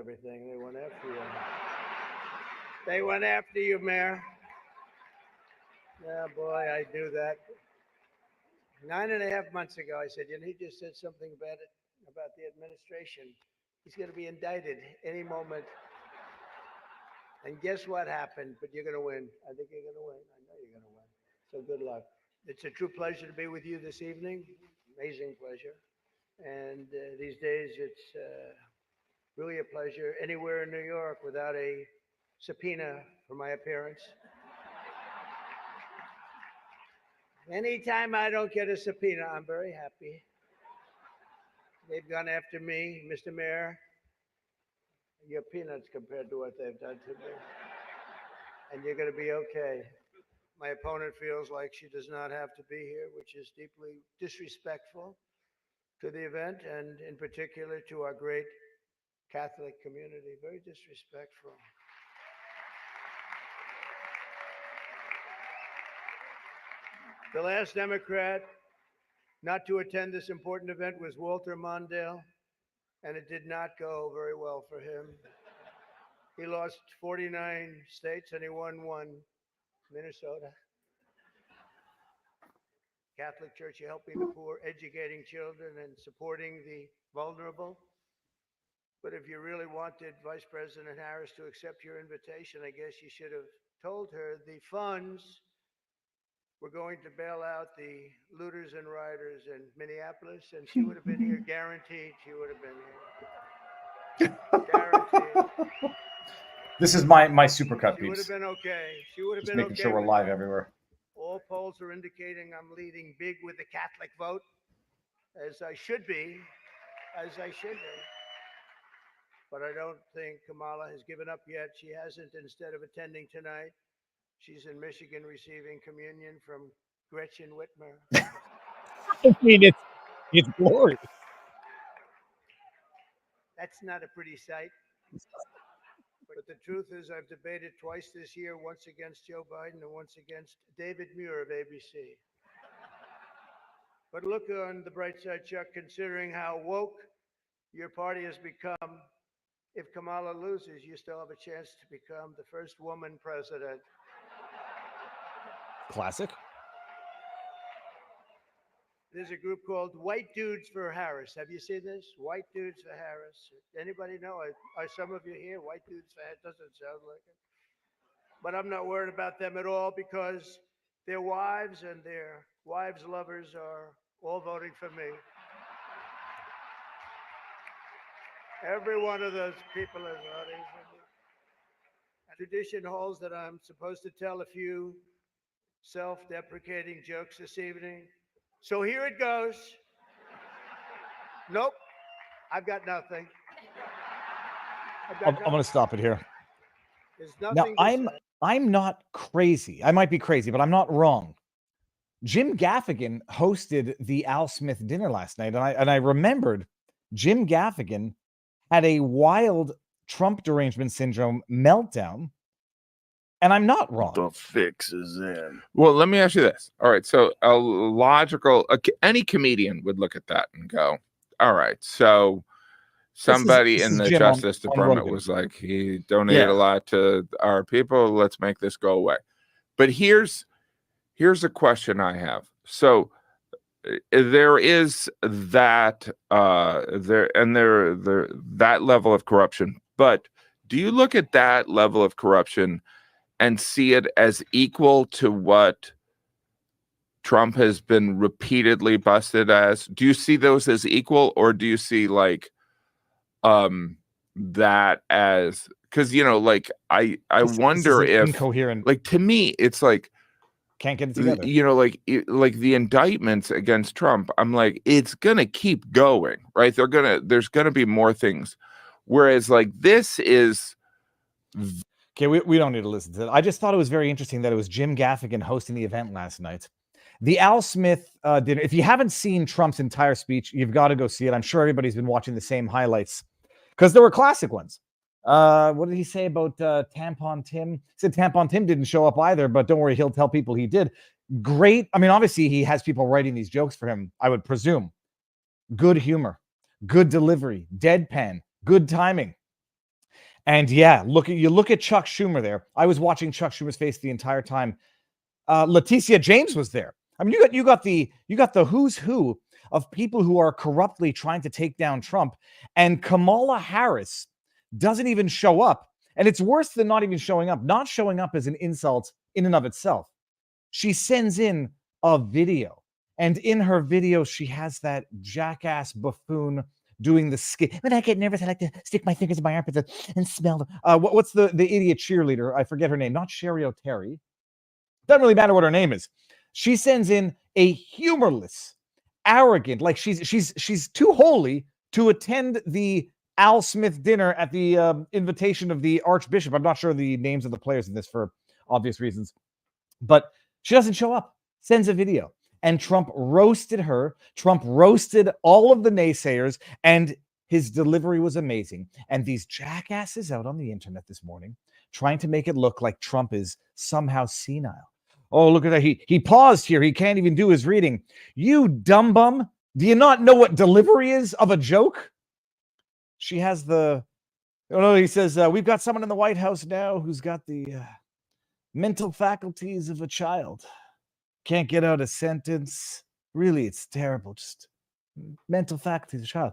everything. They went after you. They went after you, Mayor. Yeah, boy, I knew that. 9.5 months ago, I said, he just said something about the administration. He's going to be indicted any moment. And guess what happened? But you're going to win. I think you're going to win. I know you're going to win. So good luck. It's a true pleasure to be with you this evening. Amazing pleasure. And these days, it's really a pleasure anywhere in New York without a subpoena for my appearance. Anytime I don't get a subpoena, I'm very happy. They've gone after me, Mr. Mayor. You're peanuts compared to what they've done to me. And you're going to be okay. My opponent feels like she does not have to be here, which is deeply disrespectful to the event and in particular to our great Catholic community. Very disrespectful. The last Democrat not to attend this important event was Walter Mondale, and it did not go very well for him. He lost 49 states and he won one, Minnesota. Catholic Church, you're helping the poor, educating children, and supporting the vulnerable. But if you really wanted Vice President Harris to accept your invitation, I guess you should have told her the funds were going to bail out the looters and rioters in Minneapolis, and she would have been here, guaranteed she would have been here. Guaranteed. This is my supercut, She would have peeps. been okay. She would have Just been making okay. sure we're live everywhere. All polls are indicating I'm leading big with the Catholic vote, as I should be, But I don't think Kamala has given up yet. She hasn't. Instead of attending tonight, she's in Michigan receiving communion from Gretchen Whitmer. I mean, it's glorious. That's not a pretty sight. But the truth is, I've debated twice this year, once against Joe Biden and once against David Muir of ABC. But look on the bright side, Chuck, considering how woke your party has become. If Kamala loses, you still have a chance to become the first woman president. Classic. There's a group called White Dudes for Harris. Have you seen this? White Dudes for Harris. Anybody know? Are some of you here? White Dudes for Harris? Doesn't sound like it. But I'm not worried about them at all because their wives and their wives' lovers are all voting for me. Every one of those people is voting for me. Tradition holds that I'm supposed to tell a few self-deprecating jokes this evening. So here it goes. Nope, I've got nothing. I'm going to stop it here. There's Now, nothing to say. I'm not crazy. I might be crazy, but I'm not wrong. Jim Gaffigan hosted the Al Smith dinner last night, and I remembered Jim Gaffigan had a wild Trump derangement syndrome meltdown, and I'm not wrong. The fix is in. Well, let me ask you this. All right, so any comedian would look at that and go, all right, so somebody this in is the Jim Justice on Department Rogan. was like, he donated Yeah. a lot to our people. Let's make this go away. But here's a question I have. So there is that that level of corruption. But do you look at that level of corruption and see it as equal to what Trump has been repeatedly busted as? Do you see those as equal, or do you see like that as, because I wonder this is if incoherent. like, to me it's like, Can't get it together. like the indictments against Trump, I'm like, it's gonna keep going, right? There's gonna be more things, whereas like this is Okay, we don't need to listen to that. I just thought it was very interesting that it was Jim Gaffigan hosting the event last night. The Al Smith dinner. If you haven't seen Trump's entire speech, you've got to go see it. I'm sure everybody's been watching the same highlights because there were classic ones. What did he say about Tampon Tim? He said Tampon Tim didn't show up either, but don't worry, he'll tell people he did. Great. I mean, obviously he has people writing these jokes for him, I would presume. Good humor, good delivery, deadpan, good timing. And yeah, look at Chuck Schumer there. I was watching Chuck Schumer's face the entire time. Leticia James was there. I mean, you got the who's who of people who are corruptly trying to take down Trump, and Kamala Harris doesn't even show up. And it's worse than not even showing up. Not showing up is an insult in and of itself. She sends in a video, and in her video, she has that jackass buffoon doing the skit. When I get nervous, I like to stick my fingers in my armpits and smell them. What's the idiot cheerleader? I forget her name. Not Sherry O'Terry. Doesn't really matter what her name is. She sends in a humorless, arrogant, like she's too holy to attend the Al Smith dinner at the invitation of the Archbishop. I'm not sure the names of the players in this for obvious reasons, but she doesn't show up. Sends a video, and Trump roasted her. Trump roasted all of the naysayers, and his delivery was amazing. And these jackasses out on the internet this morning trying to make it look like Trump is somehow senile. Oh, look at that. He paused here. He can't even do his reading. You dumb bum. Do you not know what delivery is of a joke? She has the... Oh, no, he says, we've got someone in the White House now who's got the mental faculties of a child. Can't get out a sentence. Really, it's terrible. Just mental faculties of a child.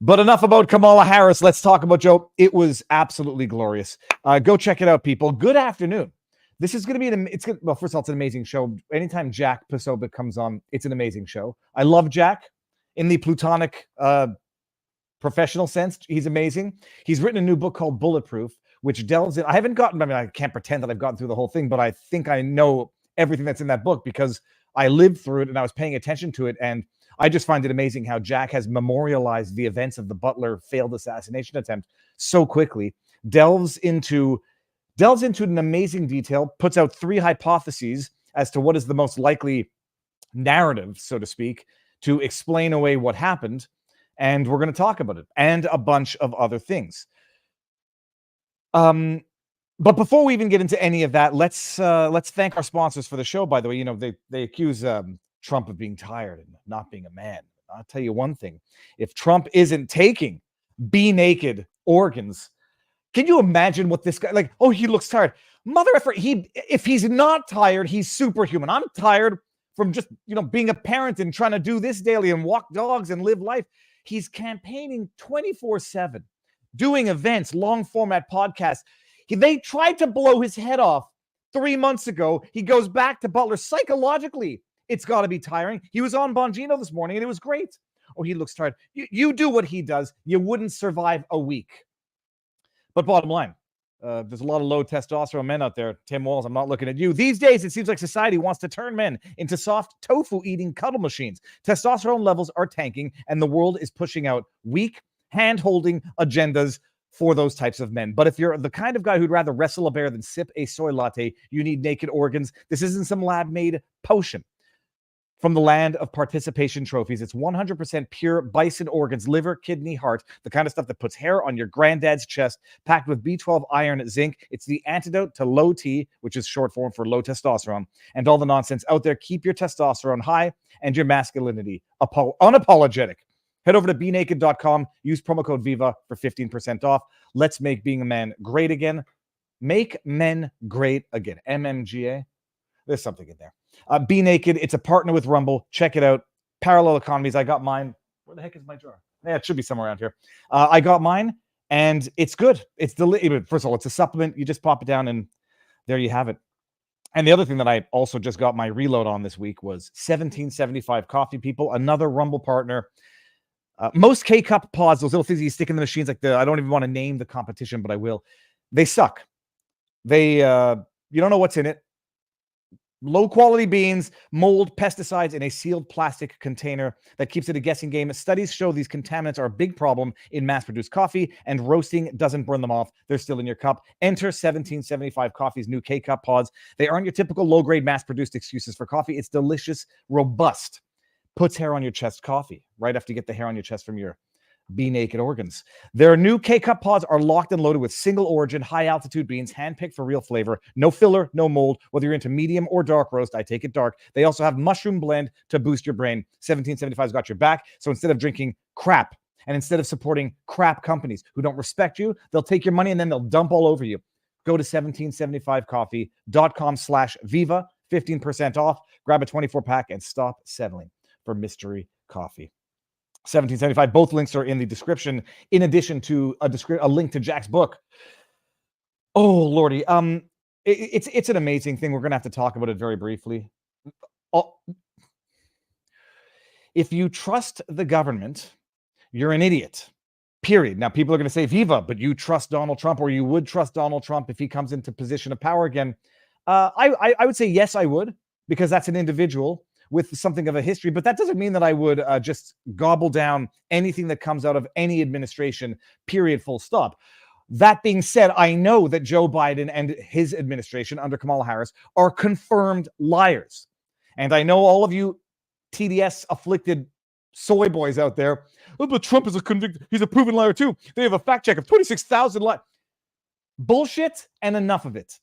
But enough about Kamala Harris. Let's talk about Joe. It was absolutely glorious. Go check it out, people. Good afternoon. This is going to be well, first of all, it's an amazing show. Anytime Jack Posobiec comes on, it's an amazing show. I love Jack in the plutonic professional sense. He's amazing. He's written a new book called Bulletproof, which delves in. I can't pretend that I've gotten through the whole thing, but I think I know everything that's in that book because I lived through it and I was paying attention to it. And I just find it amazing how Jack has memorialized the events of the Butler failed assassination attempt so quickly, delves into an amazing detail, puts out 3 hypotheses as to what is the most likely narrative, so to speak, to explain away what happened. And we're going to talk about it and a bunch of other things. But before we even get into any of that, let's thank our sponsors for the show. By the way, they accuse Trump of being tired and not being a man. I'll tell you one thing: if Trump isn't taking Be Naked organs, can you imagine what this guy like? Oh, he looks tired, mother effer. If he's not tired, he's superhuman. I'm tired from just being a parent and trying to do this daily and walk dogs and live life. He's campaigning 24/7, doing events, long format podcasts. They tried to blow his head off 3 months ago. He goes back to Butler. Psychologically, it's got to be tiring. He was on Bongino this morning, and it was great. Oh, he looks tired. You do what he does, you wouldn't survive a week. But bottom line, there's a lot of low testosterone men out there. Tim Walls, I'm not looking at you. These days, it seems like society wants to turn men into soft tofu-eating cuddle machines. Testosterone levels are tanking, and the world is pushing out weak, hand-holding agendas for those types of men. But if you're the kind of guy who'd rather wrestle a bear than sip a soy latte, you need Naked Organs. This isn't some lab-made potion. From the land of participation trophies, it's 100% pure bison organs, liver, kidney, heart, the kind of stuff that puts hair on your granddad's chest, packed with B12, iron, zinc. It's the antidote to low T, which is short form for low testosterone, and all the nonsense out there. Keep your testosterone high and your masculinity unapologetic. Head over to BeNaked.com. Use promo code VIVA for 15% off. Let's make being a man great again. Make men great again. MMGA. There's something in there. Be Naked. It's a partner with Rumble. Check it out. Parallel economies. I got mine. Where the heck is my jar? Yeah, it should be somewhere around here. I got mine, and it's good. It's first of all, it's a supplement. You just pop it down, and there you have it. And the other thing that I also just got my reload on this week was 1775 Coffee, people. Another Rumble partner. Most K-Cup pods, those little things you stick in the machines, like I don't even want to name the competition, but I will. They suck. You don't know what's in it. Low quality beans, mold, pesticides in a sealed plastic container that keeps it a guessing game. Studies show these contaminants are a big problem in mass-produced coffee, and roasting doesn't burn them off. They're still in your cup. Enter 1775 Coffee's new K-Cup pods. They aren't your typical low-grade mass-produced excuses for coffee. It's delicious, robust, puts hair on your chest coffee right after you get the hair on your chest from your Be Naked organs. Their new K-Cup pods are locked and loaded with single origin, high altitude beans, handpicked for real flavor. No filler, no mold. Whether you're into medium or dark roast, I take it dark. They also have mushroom blend to boost your brain. 1775's got your back. So instead of drinking crap And instead of supporting crap companies who don't respect you, they'll take your money and then they'll dump all over you. Go to 1775coffee.com/Viva, 15% off. Grab a 24-pack and stop settling for mystery coffee. 1775. Both links are in the description, in addition to a link to Jack's book. Oh, Lordy. It's an amazing thing. We're going to have to talk about it very briefly. If you trust the government, you're an idiot. Period. Now, people are going to say, Viva, but you trust Donald Trump, or you would trust Donald Trump if he comes into position of power again. I would say yes, I would, because that's an individual with something of a history. But that doesn't mean that I would just gobble down anything that comes out of any administration, period, full stop. That being said, I know that Joe Biden and his administration under Kamala Harris are confirmed liars. And I know all of you TDS-afflicted soy boys out there, oh, but Trump is he's a proven liar too. They have a fact check of 26,000 lies. Bullshit, and enough of it.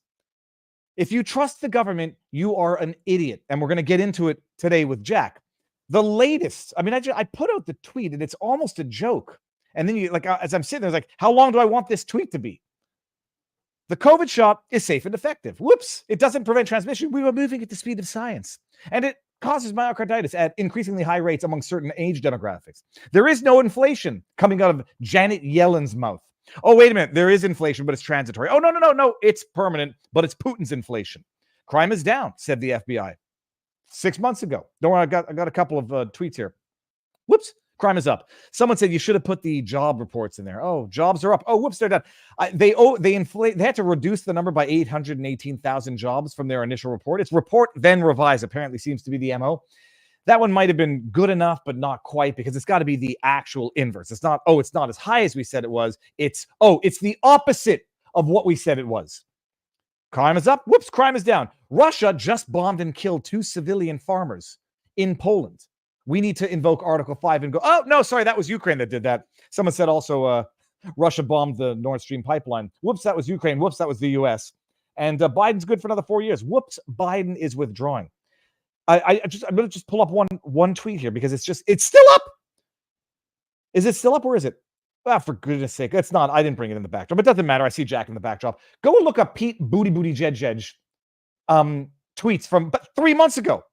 If you trust the government, you are an idiot. And we're going to get into it today with Jack. The latest, I mean, I put out the tweet and it's almost a joke. And then as I'm sitting there, it's like, how long do I want this tweet to be? The COVID shot is safe and effective. Whoops. It doesn't prevent transmission. We were moving at the speed of science. And it causes myocarditis at increasingly high rates among certain age demographics. There is no inflation coming out of Janet Yellen's mouth. Oh, wait a minute. There is inflation, but it's transitory. Oh, no. It's permanent, but it's Putin's inflation. Crime is down, said the FBI 6 months ago. Don't worry, I got a couple of tweets here. Whoops. Crime is up. Someone said you should have put the job reports in there. Oh, jobs are up. Oh, whoops, they're down. They had to reduce the number by 818,000 jobs from their initial report. It's report then revise, apparently seems to be the MO. That one might have been good enough, but not quite, because it's got to be the actual inverse. It's not as high as we said it was. It's the opposite of what we said it was. Crime is up. Whoops, crime is down. Russia just bombed and killed 2 civilian farmers in Poland. We need to invoke Article 5 and go, oh, no, sorry, that was Ukraine that did that. Someone said also Russia bombed the Nord Stream pipeline. Whoops, that was Ukraine. Whoops, that was the U.S. And Biden's good for another 4 years. Whoops, Biden is withdrawing. I'm going to just pull up one tweet here because it's still up. Is it still up or is it? Ah, for goodness sake, it's not. I didn't bring it in the backdrop. It doesn't matter. I see Jack in the backdrop. Go and look up Pete Booty Jedge tweets from 3 months ago.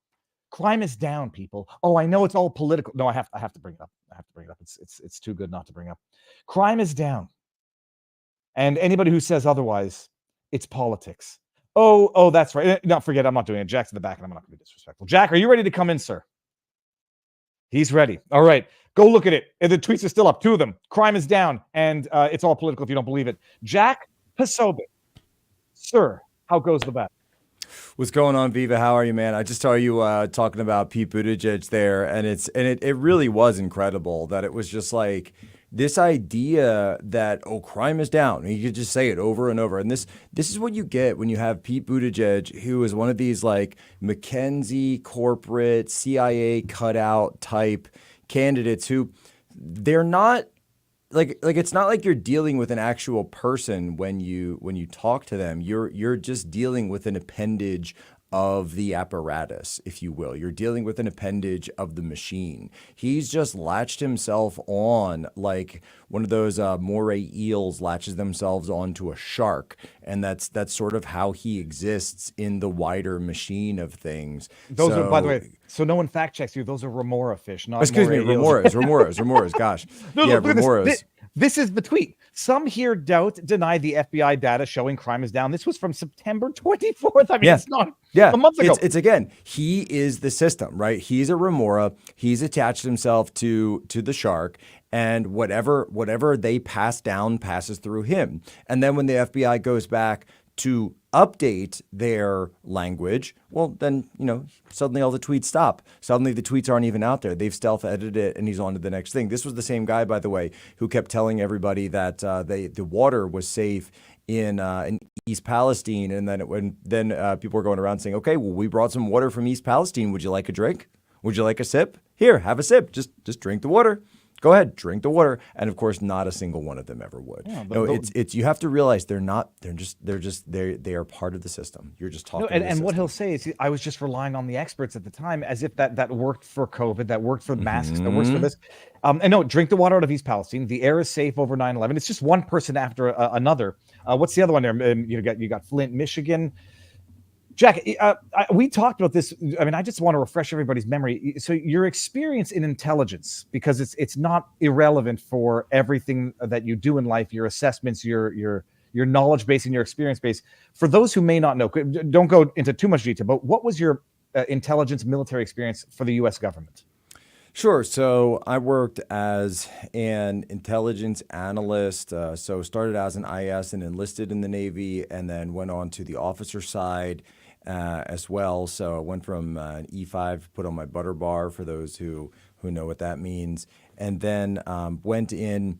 Crime is down, people. Oh, I know it's all political. No, I have to bring it up. It's too good not to bring up. Crime is down. And anybody who says otherwise, it's politics. Oh, that's right. No, forget it. I'm not doing it. Jack's in the back, and I'm not going to be disrespectful. Jack, are you ready to come in, sir? He's ready. All right. Go look at it. And the tweets are still up. 2 of them. Crime is down, and it's all political if you don't believe it. Jack Posobiec. Sir, how goes the bet? What's going on, Viva? How are you, man? I just saw you talking about Pete Buttigieg there, and it really was incredible that it was just like this idea that, oh, crime is down. You could just say it over and over. And this is what you get when you have Pete Buttigieg, who is one of these like McKinsey corporate CIA cutout type candidates who they're not like it's not like you're dealing with an actual person when you talk to them. You're just dealing with an appendage of the apparatus, if you will. You're dealing with an appendage of the machine. He's just latched himself on like one of those moray eels latches themselves onto a shark. And that's sort of how he exists in the wider machine of things. Those are, by the way, so no one fact checks you. Those are remora fish, not excuse me, remoras. Gosh. Yeah, remoras. This is the tweet. Some here deny the FBI data showing crime is down. This was from September 24th. I mean, It's not a month ago. It's again, he is the system, right? He's a remora. He's attached himself to the shark, and whatever they pass down passes through him. And then when the FBI goes back to update their language, well, then, suddenly all the tweets stop. Suddenly the tweets aren't even out there. They've stealth edited it and he's on to the next thing. This was the same guy, by the way, who kept telling everybody that the water was safe in East Palestine. And then people were going around saying, okay, well, we brought some water from East Palestine. Would you like a drink? Would you like a sip? Here, have a sip. Just drink the water. go ahead, drink the water. And of course, not a single one of them ever would. Yeah, No, it's you have to realize they are part of the system. You're just talking. No, to the and what he'll system. say is, I was just relying on the experts at the time, as if that worked for COVID, that worked for masks, that Mm-hmm. works for this. And no, drink the water out of East Palestine. The air is safe over 9/11. It's just one person after another. What's the other one there? You got Flint, Michigan. Jack, we talked about this. I mean, I just want to refresh everybody's memory. So your experience in intelligence, because it's not irrelevant for everything that you do in life, your assessments, your knowledge base and your experience base. For those who may not know, don't go into too much detail, but what was your intelligence military experience for the U.S. government? Sure. So I worked as an intelligence analyst. So started as an IS and enlisted in the Navy, and then went on to the officer side as well. So I went from an E5, put on my butter bar for those who know what that means, and then went in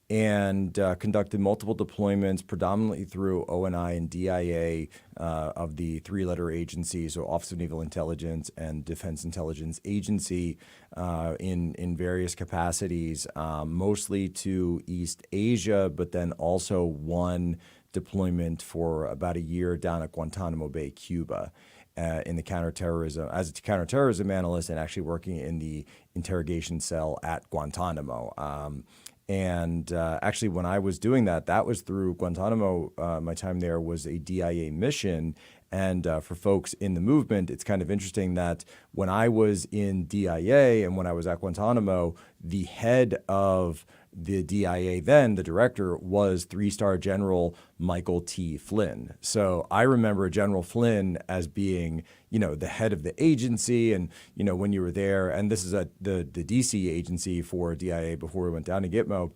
and conducted multiple deployments, predominantly through ONI and DIA of the three-letter agencies, so Office of Naval Intelligence and Defense Intelligence Agency, in various capacities, mostly to East Asia, but then also one deployment for about a year down at Guantanamo Bay, Cuba. In the counterterrorism, as a counterterrorism analyst, and actually working in the interrogation cell at Guantanamo. And actually, when I was doing that, that was through Guantanamo. My time there was a DIA mission. And for folks in the movement, it's kind of interesting that when I was in DIA and when I was at Guantanamo, the head of the DIA then, the director, was three-star General Michael T. Flynn. So I remember General Flynn as being, the head of the agency. And, when you were there, and this is the DC agency for DIA before we went down to Gitmo,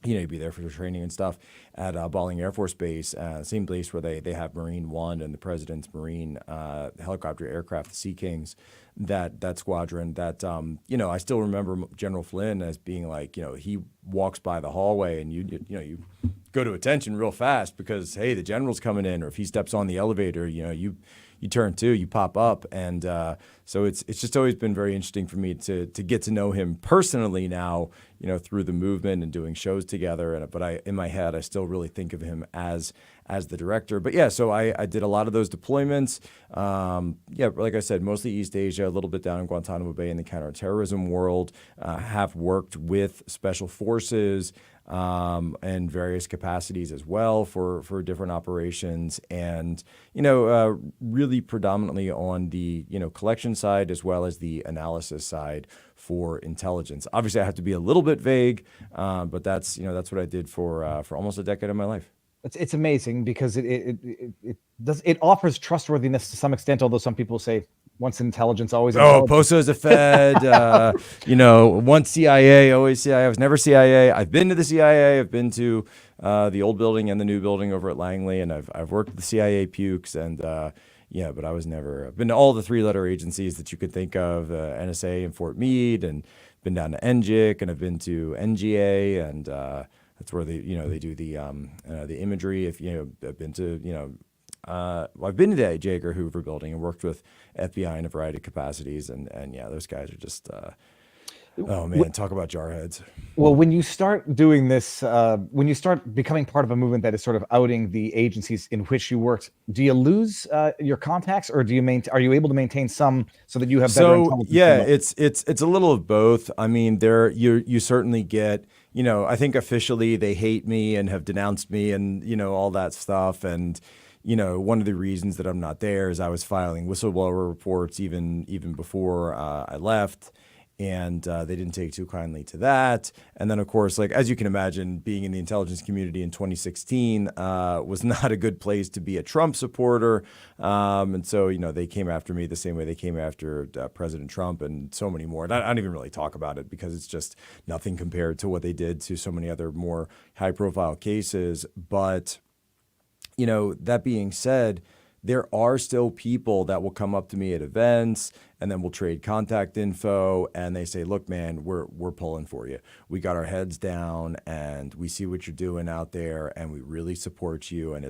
you'd be there for the training and stuff at Balling Air Force Base, same place where they have Marine One and the President's Marine helicopter aircraft, the Sea Kings, that squadron. That I still remember General Flynn as being like, he walks by the hallway and you go to attention real fast because hey, the general's coming in, or if he steps on the elevator, you turn to, you pop up, and so it's just always been very interesting for me to get to know him personally now, through the movement and doing shows together. But in my head, I still really think of him as the director. But yeah, so I did a lot of those deployments. Like I said, mostly East Asia, a little bit down in Guantanamo Bay in the counterterrorism world. Have worked with special forces and various capacities as well for different operations, and really predominantly on the collection side as well as the analysis side for intelligence. Obviously, I have to be a little bit vague, but that's what I did for almost a decade of my life. It's amazing because it offers trustworthiness to some extent, although some people say once intelligence, always intelligence. Poso is a Fed, once CIA, always CIA. I was never CIA. I've been to the CIA. I've been to the old building and the new building over at Langley, and I've worked with the CIA pukes, and but I was never. I've been to all the three-letter agencies that you could think of, NSA in Fort Meade, and been down to NGIC, and I've been to NGA, and that's where they do the imagery. I've been to I've been to the J. Edgar Hoover building and worked with FBI in a variety of capacities, and those guys are just oh man, talk about jarheads. Well, when you start doing this, when you start becoming part of a movement that is sort of outing the agencies in which you worked, do you lose your contacts, or are you able to maintain some so that you have better intelligence? Yeah, it's a little of both. I mean, you certainly get. I think officially they hate me and have denounced me and all that stuff, and one of the reasons that I'm not there is I was filing whistleblower reports even before I left, and they didn't take too kindly to that. And then, of course, like as you can imagine, being in the intelligence community in 2016 was not a good place to be a Trump supporter. And so, they came after me the same way they came after President Trump and so many more. And I don't even really talk about it because it's just nothing compared to what they did to so many other more high-profile cases. But that being said, there are still people that will come up to me at events, and then we'll trade contact info, and they say, look, man, we're pulling for you. We got our heads down, and we see what you're doing out there, and we really support you. And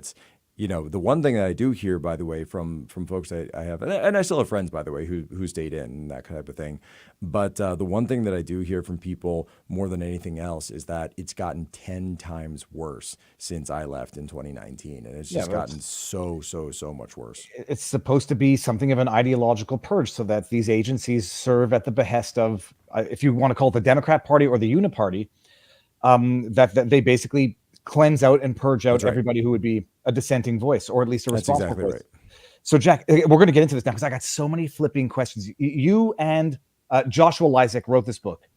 the one thing that I do hear, by the way, from folks I have, and I still have friends, by the way, who stayed in and that type of thing. But the one thing that I do hear from people more than anything else is that it's gotten 10 times worse since I left in 2019. And it's just gotten so much worse. It's supposed to be something of an ideological purge so that these agencies serve at the behest of, if you want to call it the Democrat Party or the Uniparty, that they basically cleanse out and purge out everybody who would be a dissenting voice, or at least a responsible voice. Right. So Jack, we're going to get into this now because I got so many flipping questions. You and Joshua Lysak wrote this book.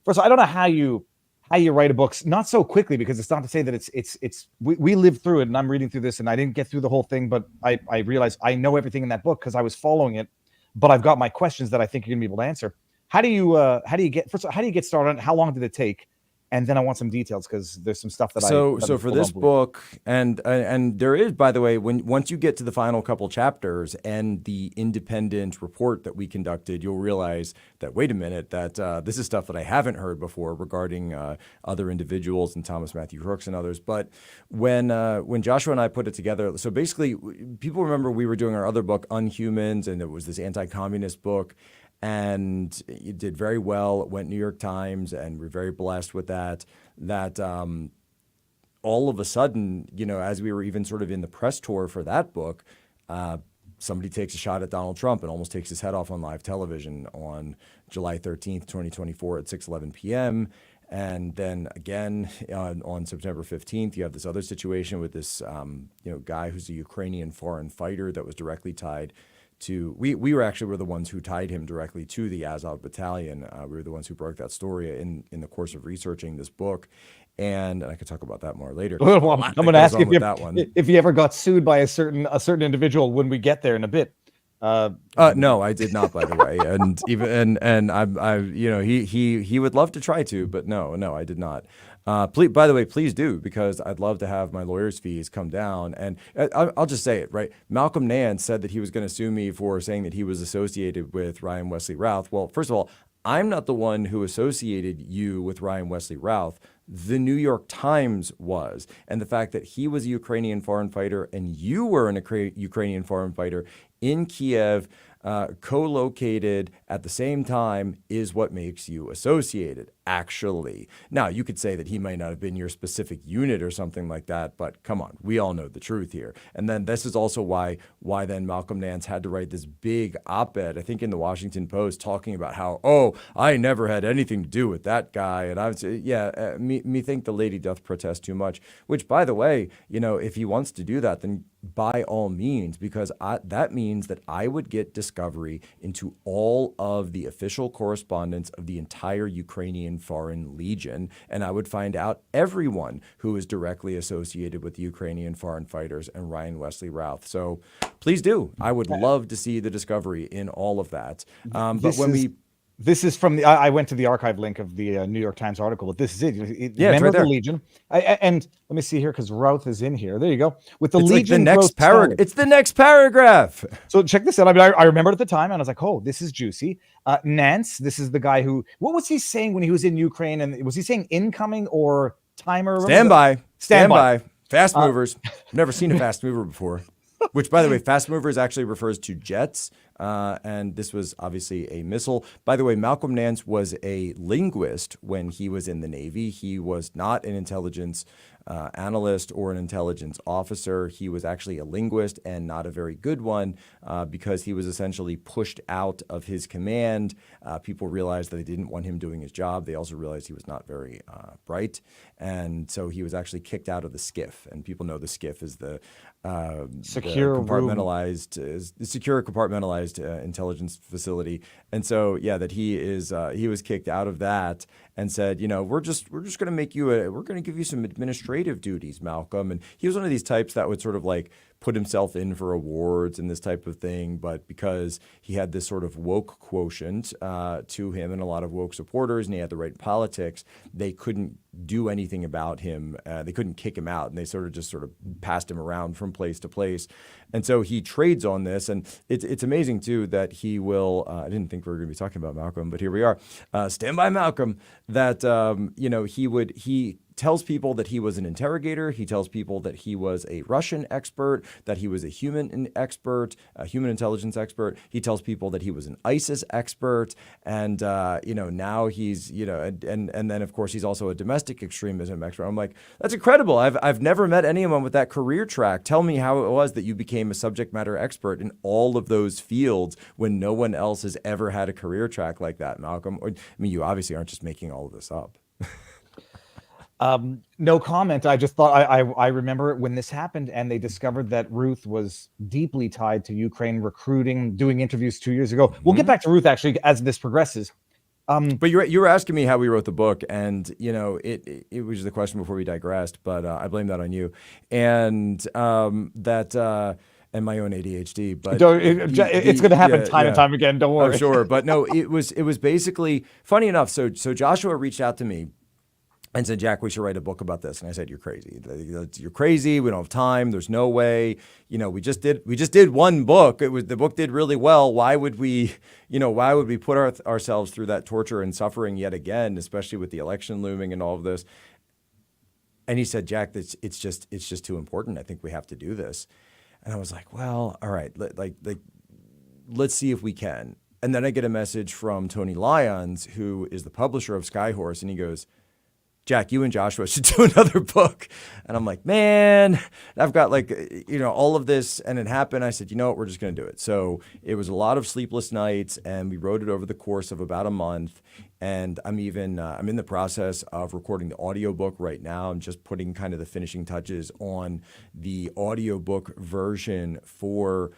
First of all, I don't know how you write a book, not so quickly, because it's not to say that it's we lived through it, and I'm reading through this and I didn't get through the whole thing, but I realized I know everything in that book because I was following it, but I've got my questions that I think you're going to be able to answer. How do you get started on it? How long did it take? And then I want some details because there's some stuff that So for this book, and there is, by the way, once you get to the final couple chapters and the independent report that we conducted, you'll realize that, wait a minute, that this is stuff that I haven't heard before regarding other individuals and Thomas Matthew Crooks and others. But when Joshua and I put it together, so basically, people remember we were doing our other book, Unhumans, and it was this anti-communist book. And it did very well. It went New York Times, and we're very blessed with that. That all of a sudden, as we were even sort of in the press tour for that book, somebody takes a shot at Donald Trump and almost takes his head off on live television on July 13th, 2024 at 6:11 p.m. And then again on September 15th, you have this other situation with this guy who's a Ukrainian foreign fighter that was directly tied to, we were the ones who tied him directly to the Azov battalion. We were the ones who broke that story in the course of researching this book. And I could talk about that more later. Well, I'm going to ask if you ever got sued by a certain individual when we get there in a bit. No, I did not, by the way. And even he would love to try to, but no, I did not. By the way, please do, because I'd love to have my lawyer's fees come down. And I'll just say it, right? Malcolm Nance said that he was going to sue me for saying that he was associated with Ryan Wesley Routh. Well, first of all, I'm not the one who associated you with Ryan Wesley Routh. The New York Times was. And the fact that he was a Ukrainian foreign fighter and you were a Ukrainian foreign fighter in Kiev, co-located at the same time, is what makes you associated, actually. Now, you could say that he might not have been your specific unit or something like that, but come on, we all know the truth here. And then this is also why then Malcolm Nance had to write this big op-ed, I think in the Washington Post, talking about how, I never had anything to do with that guy. And I would say, me think the lady doth protest too much, which, by the way, if he wants to do that, then by all means, because that means that I would get discovery into all of the official correspondence of the entire Ukrainian Foreign Legion, and I would find out everyone who is directly associated with the Ukrainian foreign fighters and Ryan Wesley Routh. So please do. I would love to see the discovery in all of that. This is from I went to the archive link of the New York Times article, but this is it. Member of the Legion. And let me see here, because Routh is in here. There you go. With the it's Legion. Like the next paragraph. It's the next paragraph. So check this out. I mean, I remembered at the time, and I was like, oh, this is juicy. Nance, this is the guy who, what was he saying when he was in Ukraine? And was he saying incoming or timer? Stand by. Fast movers. Never seen a fast mover before. Which, by the way, fast movers actually refers to jets. And this was obviously a missile. By the way, Malcolm Nance was a linguist when he was in the Navy. He was not an intelligence analyst or an intelligence officer. He was actually a linguist, and not a very good one, because he was essentially pushed out of his command. People realized that they didn't want him doing his job. They also realized he was not very bright. And so he was actually kicked out of the SCIF. And people know the SCIF is the secure compartmentalized intelligence facility. And so, that he was kicked out of that and said, we're just going to make you we're going to give you some administrative duties, Malcolm. And he was one of these types that would sort of like put himself in for awards and this type of thing. But because he had this sort of woke quotient to him and a lot of woke supporters, and he had the right politics, they couldn't do anything about him. They couldn't kick him out, and they sort of passed him around from place to place. And so he trades on this, and it's amazing too that he will. I didn't think we were going to be talking about Malcolm, but here we are. Stand by, Malcolm. That tells people that he was an interrogator. He tells people that he was a Russian expert, that he was a human intelligence expert. He tells people that he was an ISIS expert. And, now he's, and then of course he's also a domestic extremism expert. I'm like, that's incredible. I've never met anyone with that career track. Tell me how it was that you became a subject matter expert in all of those fields when no one else has ever had a career track like that, Malcolm. You obviously aren't just making all of this up. No comment. I just thought I remember when this happened and they discovered that Ruth was deeply tied to Ukraine recruiting, doing interviews 2 years ago. We'll get back to Ruth actually as this progresses. But you were asking me how we wrote the book, and it was the question before we digressed, but I blame that on you, and and my own ADHD. But it's going to happen time and time again. Don't worry. Oh, sure, but no, it was basically funny enough. So Joshua reached out to me and said, Jack, we should write a book about this. And I said, you're crazy. You're crazy. We don't have time. There's no way. We just did one book. The book did really well. Why would we put ourselves through that torture and suffering yet again, especially with the election looming and all of this? And he said, Jack, it's just too important. I think we have to do this. And I was like, well, all right, let's see if we can. And then I get a message from Tony Lyons, who is the publisher of Skyhorse, and he goes, Jack, you and Joshua should do another book. And I'm like, man, I've got all of this, and it happened. I said, you know what, we're just going to do it. So it was a lot of sleepless nights, and we wrote it over the course of about a month. And I'm in the process of recording the audiobook right now. I'm just putting kind of the finishing touches on the audiobook version for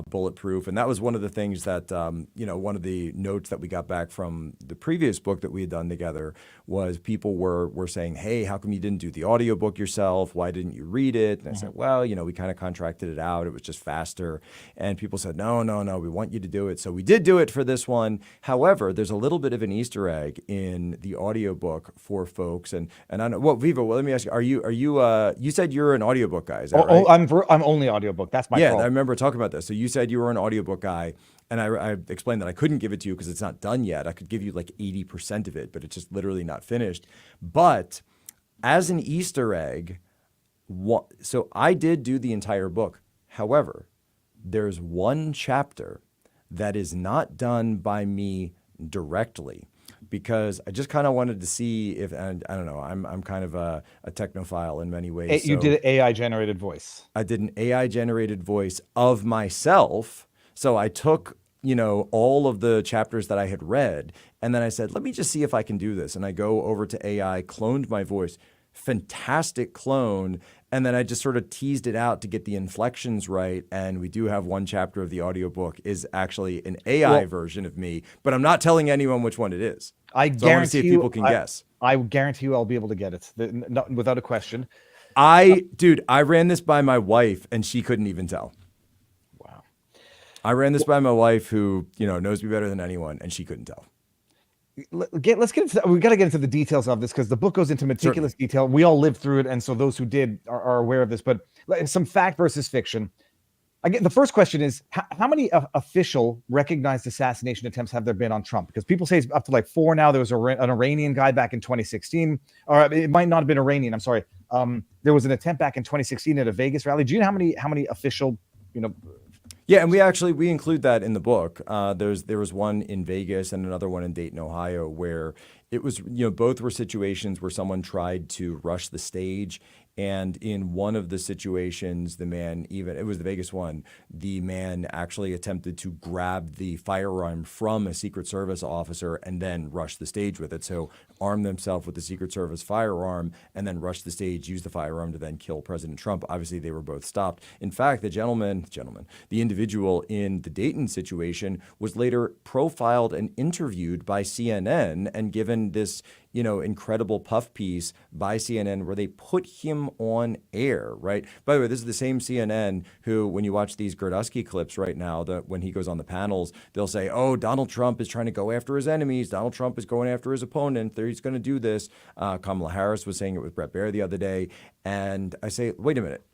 Bulletproof. And that was one of the things that, one of the notes that we got back from the previous book that we had done together was people were saying, hey, how come you didn't do the audiobook yourself? Why didn't you read it? And I said, well, we kind of contracted it out. It was just faster. And people said, no, we want you to do it. So we did do it for this one. However, there's a little bit of an Easter egg in the audiobook for folks. And I don't know, well, Viva, well, let me ask you, you said you're an audiobook guy, is that right? I'm only audiobook. That's my fault. I remember talking about this. So you said you were an audiobook guy, and I explained that I couldn't give it to you because it's not done yet. I could give you like 80% of it, but it's just literally not finished. But as an Easter egg, so I did do the entire book. However, there's one chapter that is not done by me directly, because I just kind of wanted to see if, and I don't know, I'm kind of a technophile in many ways. You did an AI generated voice. I did an AI generated voice of myself. So I took, all of the chapters that I had read, and then I said, let me just see if I can do this. And I go over to AI, cloned my voice, fantastic clone. And then I just sort of teased it out to get the inflections right. And we do have one chapter of the audiobook is actually an AI version of me, but I'm not telling anyone which one it is. I want to see if people can guess. I guarantee you I'll be able to get it without a question. I ran this by my wife and she couldn't even tell. Wow. I ran this by my wife who, knows me better than anyone, and she couldn't tell. Let's get into we got to get into the details of this because the book goes into meticulous detail. We all lived through it, and so those who did are aware of this. But some fact versus fiction. Again, the first question is how many official recognized assassination attempts have there been on Trump? Because people say it's up to like 4 now. There was an Iranian guy back in 2016, or it might not have been Iranian. I'm sorry. There was an attempt back in 2016 at a Vegas rally. Do you know how many official, Yeah, and we include that in the book. There was one in Vegas and another one in Dayton, Ohio, where it was, both were situations where someone tried to rush the stage. And in one of the situations, it was the Vegas one, the man actually attempted to grab the firearm from a Secret Service officer and then rush the stage with it. So armed themselves with the Secret Service firearm and then rushed the stage, used the firearm to then kill President Trump. Obviously, they were both stopped. In fact, the individual in the Dayton situation was later profiled and interviewed by CNN and given this incredible puff piece by CNN where they put him on air, right? By the way, this is the same CNN who, when you watch these Gerdusky clips right now, that when he goes on the panels, they'll say, oh, Donald Trump is trying to go after his enemies. Donald Trump is going after his opponent. He's going to do this. Kamala Harris was saying it with Brett Baer the other day. And I say, wait a minute.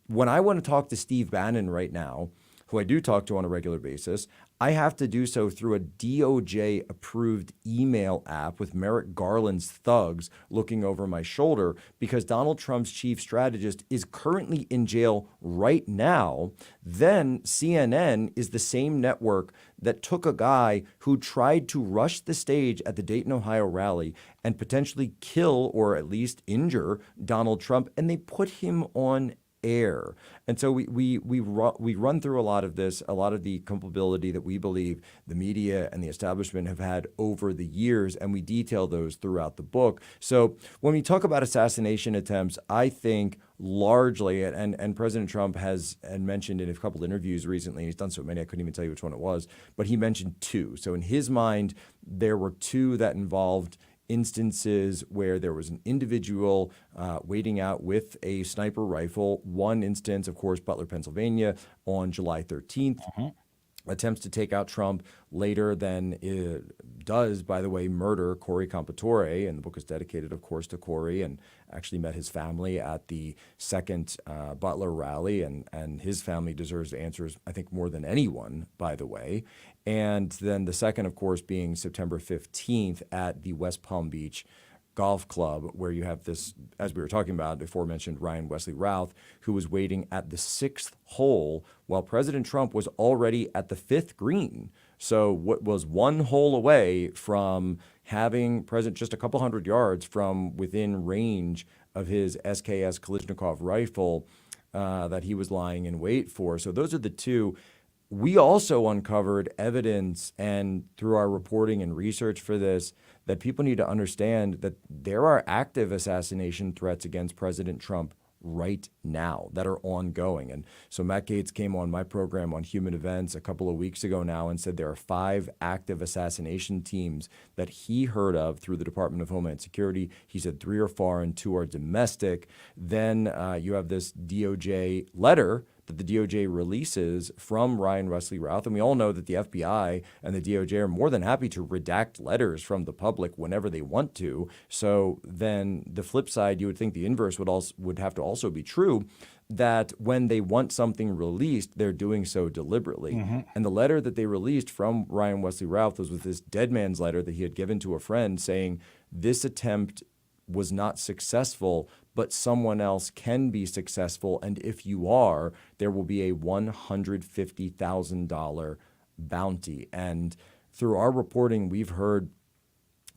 When I want to talk to Steve Bannon right now, who I do talk to on a regular basis, I have to do so through a DOJ approved email app with Merrick Garland's thugs looking over my shoulder because Donald Trump's chief strategist is currently in jail right now. Then CNN is the same network that took a guy who tried to rush the stage at the Dayton, Ohio rally and potentially kill or at least injure Donald Trump, and they put him on air. And so we run through a lot of this, a lot of the culpability that we believe the media and the establishment have had over the years, and we detail those throughout the book. So when we talk about assassination attempts, I think largely, and President Trump has mentioned in a couple of interviews recently, he's done so many, I couldn't even tell you which one it was, but he mentioned two. So in his mind, there were two that involved instances where there was an individual waiting out with a sniper rifle. One instance, of course, Butler, Pennsylvania, on July 13th. Attempts to take out Trump. Later then does, by the way, murder Corey Compatore, and the book is dedicated, of course, to Corey, and actually met his family at the second Butler rally, and his family deserves answers, I think, more than anyone, by the way. And then the second, of course, being September 15th at the West Palm Beach Golf Club, where you have this, as we were talking about, the aforementioned Ryan Wesley Routh, who was waiting at the sixth hole while President Trump was already at the fifth green. So what was one hole away from having President just a couple hundred yards from within range of his SKS Kalashnikov rifle that he was lying in wait for. So those are the two. We also uncovered evidence, and through our reporting and research for this, that people need to understand that there are active assassination threats against President Trump right now that are ongoing. And so Matt Gaetz came on my program on Human Events a couple of weeks ago now and said there are 5 active assassination teams that he heard of through the Department of Homeland Security. He said 3 are foreign, 2 are domestic. Then you have this DOJ letter that the DOJ releases from Ryan Wesley Routh. And we all know that the FBI and the DOJ are more than happy to redact letters from the public whenever they want to. So then the flip side, you would think the inverse would have to also be true, that when they want something released, they're doing so deliberately. And the letter that they released from Ryan Wesley Routh was with this dead man's letter that he had given to a friend saying, this attempt was not successful, but someone else can be successful. And if you are, there will be a $150,000 bounty. And through our reporting, we've heard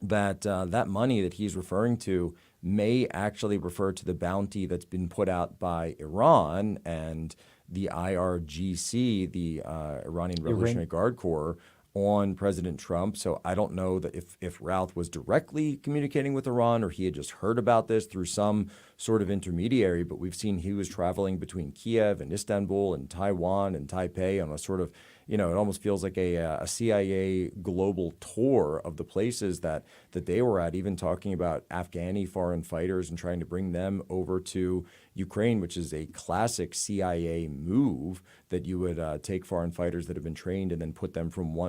that that money that he's referring to may actually refer to the bounty that's been put out by Iran and the IRGC, the Iranian Revolutionary Guard Corps, on President Trump. So I don't know that if Routh was directly communicating with Iran or he had just heard about this through some sort of intermediary, but we've seen he was traveling between Kiev and Istanbul and Taiwan and Taipei on a sort of, it almost feels like a CIA global tour of the places that they were at, even talking about Afghani foreign fighters and trying to bring them over to Ukraine, which is a classic CIA move, that you would take foreign fighters that have been trained and then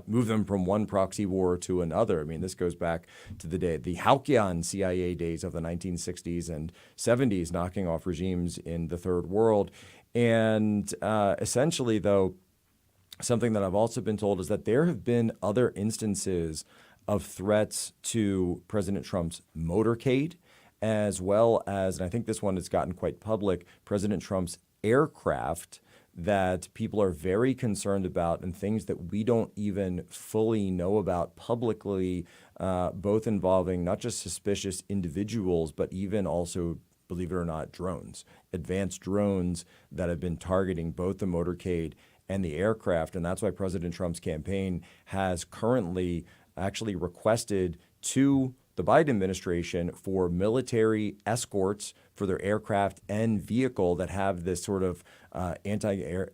move them from one proxy war to another. I mean, this goes back to the Halcyon CIA days of the 1960s and 70s, knocking off regimes in the third world. And essentially, though, something that I've also been told is that there have been other instances of threats to President Trump's motorcade, as well as, and I think this one has gotten quite public, President Trump's aircraft, that people are very concerned about, and things that we don't even fully know about publicly, both involving not just suspicious individuals, but even also, believe it or not, drones, advanced drones that have been targeting both the motorcade and the aircraft. And that's why President Trump's campaign has currently actually requested to the Biden administration for military escorts for their aircraft and vehicle that have this sort of anti-air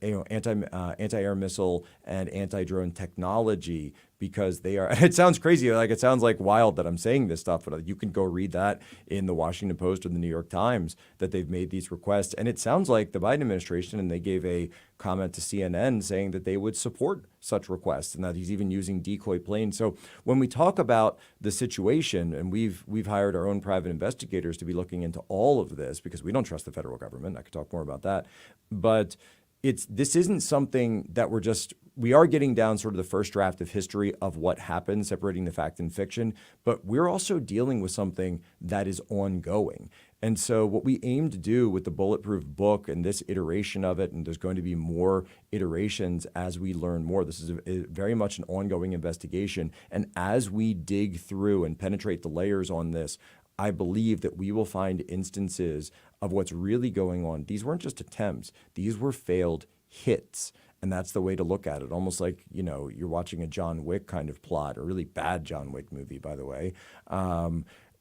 missile and anti-drone technology, because they are, it sounds crazy, it sounds like wild that I'm saying this stuff, but you can go read that in the Washington Post or the New York Times, that they've made these requests. And it sounds like the Biden administration, and they gave a comment to CNN saying that they would support such requests and that he's even using decoy planes. So when we talk about the situation, and we've hired our own private investigators to be looking into all of this because we don't trust the federal government. I could talk more about that. But this isn't something that we're just we are getting down sort of the first draft of history of what happened, separating the fact and fiction, but we're also dealing with something that is ongoing. And so what we aim to do with the Bulletproof book and this iteration of it, and there's going to be more iterations as we learn more. This is very much an ongoing investigation. And as we dig through and penetrate the layers on this, I believe that we will find instances of what's really going on. These weren't just attempts. These were failed hits. And that's the way to look at it. Almost like, you're watching a John Wick kind of plot, a really bad John Wick movie, by the way.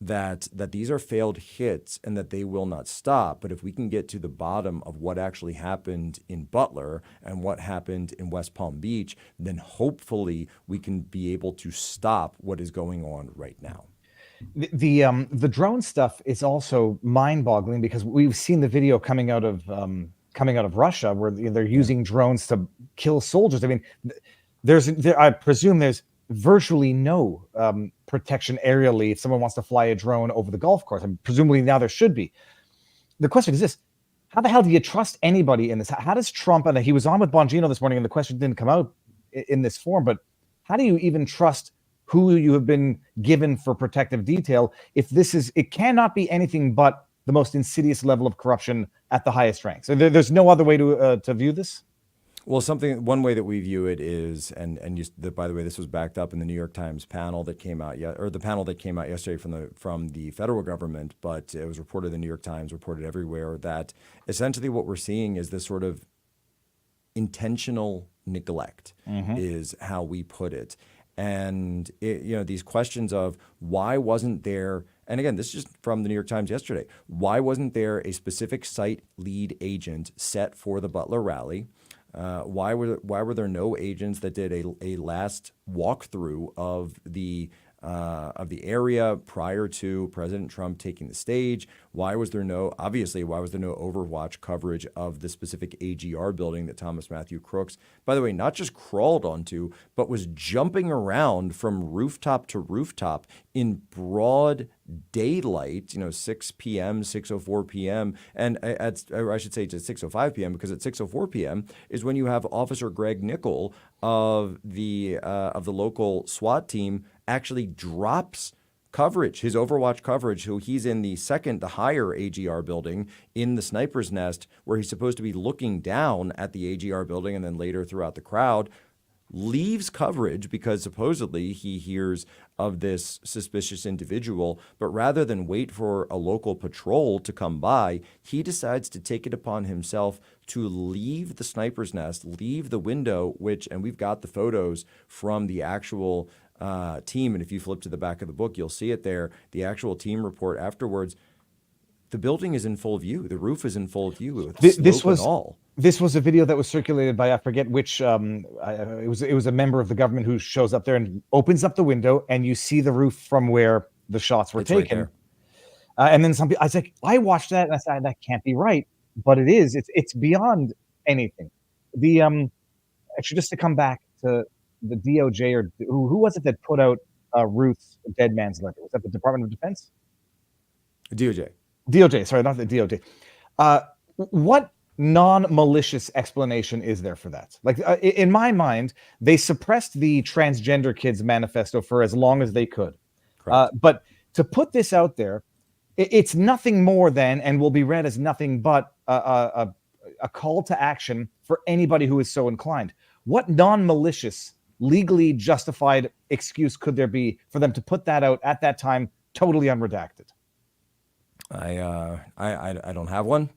That these are failed hits and that they will not stop. But if we can get to the bottom of what actually happened in Butler and what happened in West Palm Beach, then hopefully we can be able to stop what is going on right now. The drone stuff is also mind-boggling because we've seen the video coming out of Russia where they're using drones to kill soldiers. I mean, I presume there's virtually no protection aerially if someone wants to fly a drone over the golf course. And presumably now there should be. The question is this: how the hell do you trust anybody in this? How does Trump, and he was on with Bongino this morning and the question didn't come out in this form, but how do you even trust who you have been given for protective detail if it cannot be anything but the most insidious level of corruption at the highest rank? So there's no other way to view this? Well, one way that we view it is, by the way, this was backed up in the New York Times panel that came out, the panel that came out yesterday from the federal government, but it was reported in the New York Times, reported everywhere, that essentially what we're seeing is this sort of intentional neglect is how we put it. And these questions of why wasn't there, and again, this is just from the New York Times yesterday, why wasn't there a specific site lead agent set for the Butler rally? Why were there no agents that did a last walkthrough of the area prior to President Trump taking the stage? Why was there no Overwatch coverage of the specific AGR building that Thomas Matthew Crooks, by the way, not just crawled onto, but was jumping around from rooftop to rooftop in broad daylight, 6 p.m., 6:04 p.m., and I should say to 6:05 p.m., because at 6:04 p.m. is when you have Officer Greg Nickel of the local SWAT team actually drops coverage, his Overwatch coverage, who he's in the higher AGR building in the sniper's nest, where he's supposed to be looking down at the AGR building and then later throughout the crowd, leaves coverage because supposedly he hears of this suspicious individual, but rather than wait for a local patrol to come by, he decides to take it upon himself to leave the sniper's nest, leave the window, and we've got the photos from the actual team, and if you flip to the back of the book, you'll see it there, the actual team report afterwards. The building is in full view. The roof is in full view. This was a video that was circulated by, I forget which, it was a member of the government who shows up there and opens up the window, and you see the roof from where the shots were taken. Right and then I was like, I watched that and I said, that can't be right, but it is. It's beyond anything. Actually, just to come back to the DOJ, or who was it that put out Ruth's dead man's letter? Was that the Department of Defense? DOJ, sorry, not the DOJ. What non-malicious explanation is there for that? Like, in my mind, they suppressed the transgender kids manifesto for as long as they could. But to put this out there, it's nothing more than, and will be read as nothing but a call to action for anybody who is so inclined. What non-malicious, legally justified excuse could there be for them to put that out at that time, totally unredacted? I don't have one.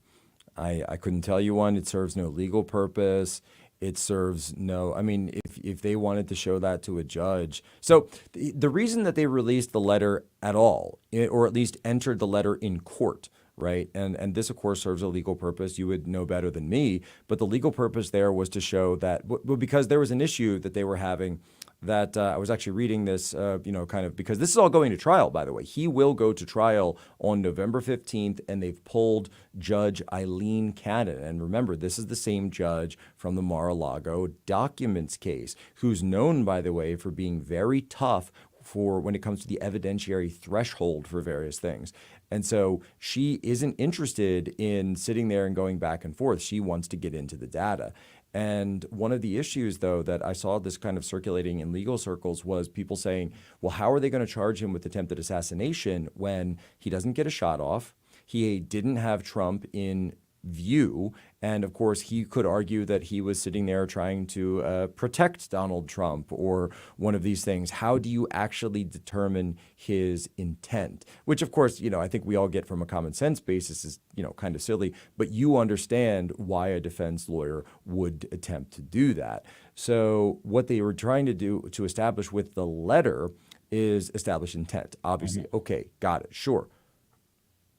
I couldn't tell you one. It serves no legal purpose. It serves no, I mean, if they wanted to show that to a judge. So the reason that they released the letter at all, or at least entered the letter in court, right? And this, of course, serves a legal purpose. You would know better than me. But the legal purpose there was to show that, because there was an issue that they were having, that I was actually reading this, because this is all going to trial, by the way. He will go to trial on November 15th, and they've pulled Judge Eileen Cannon. And remember, this is the same judge from the Mar-a-Lago documents case, who's known, by the way, for being very tough for when it comes to the evidentiary threshold for various things. And so she isn't interested in sitting there and going back and forth. She wants to get into the data. And one of the issues, though, that I saw this kind of circulating in legal circles was people saying, well, how are they going to charge him with attempted assassination when he doesn't get a shot off? He didn't have Trump in view. And of course, he could argue that he was sitting there trying to protect Donald Trump or one of these things. How do you actually determine his intent? Which, of course, I think we all get from a common sense basis is, kind of silly, but you understand why a defense lawyer would attempt to do that. So what they were trying to do to establish with the letter is establish intent. Obviously, okay, got it, sure.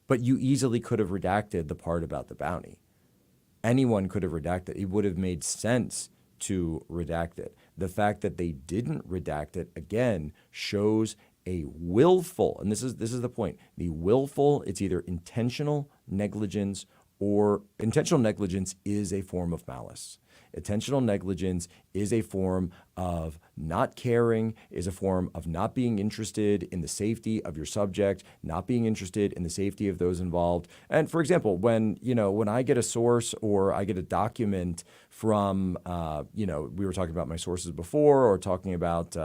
But you easily could have redacted the part about the bounty. Anyone could have redacted. It would have made sense to redact it. The fact that they didn't redact it, again, shows a willful, and this is the point, the willful, it's either intentional negligence or intentional negligence is a form of malice. Intentional negligence is a form of not caring, is a form of not being interested in the safety of your subject, not being interested in the safety of those involved. And for example, when I get a source or I get a document from, we were talking about my sources before, or talking about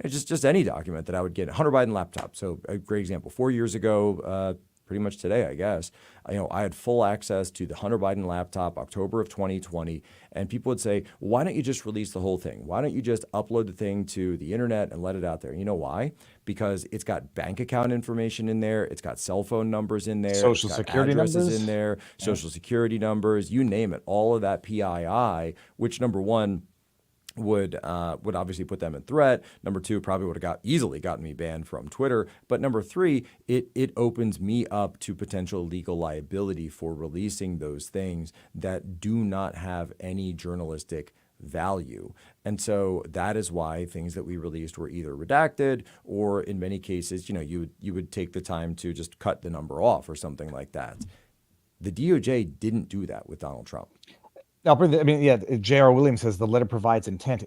just any document that I would get, Hunter Biden laptop. So a great example, 4 years ago, pretty much today, I guess, I had full access to the Hunter Biden laptop, October of 2020, and people would say, why don't you just release the whole thing? Why don't you just upload the thing to the internet and let it out there? You know why? Because it's got bank account information in there, it's got cell phone numbers in there, Social it's got security addresses numbers in there, social security numbers, you name it, all of that PII, which number one, would obviously put them in threat. Number two, probably would have easily gotten me banned from Twitter. But number three, it opens me up to potential legal liability for releasing those things that do not have any journalistic value. And so that is why things that we released were either redacted or in many cases, you would take the time to just cut the number off or something like that. The DOJ didn't do that with Donald Trump. J.R. Williams says the letter provides intent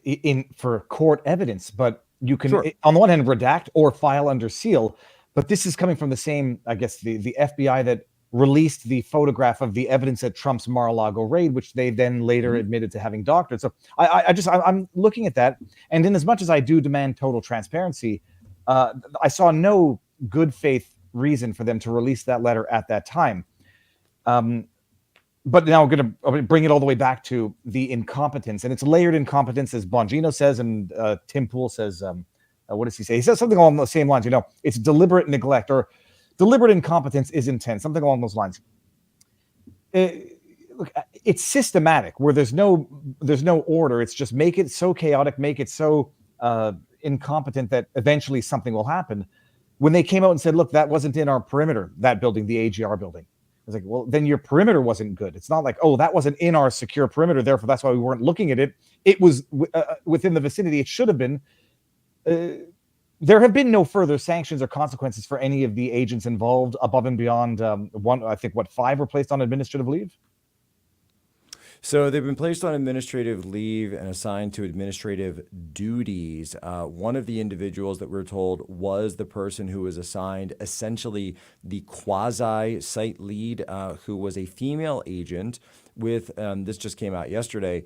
for court evidence, but you can, Sure. on the one hand, redact or file under seal. But this is coming from the same, I guess, the FBI that released the photograph of the evidence at Trump's Mar-a-Lago raid, which they then later admitted to having doctored. So I'm looking at that, and in as much as I do demand total transparency, I saw no good faith reason for them to release that letter at that time. But now I'm going to bring it all the way back to the incompetence, and it's layered incompetence, as Bongino says, and Tim Pool says, what does he say? He says something along the same lines, it's deliberate neglect or deliberate incompetence is intent, something along those lines. Look, it's systematic where there's no order. It's just make it so chaotic, make it so incompetent that eventually something will happen. When they came out and said, look, that wasn't in our perimeter, that building, the AGR building. I was like, well, then your perimeter wasn't good. It's not like, oh, that wasn't in our secure perimeter, therefore that's why we weren't looking at it. It was within the vicinity. It should have been. There have been no further sanctions or consequences for any of the agents involved above and beyond five were placed on administrative leave? So they've been placed on administrative leave and assigned to administrative duties. One of the individuals that we're told was the person who was assigned essentially the quasi-site lead, who was a female agent with, this just came out yesterday,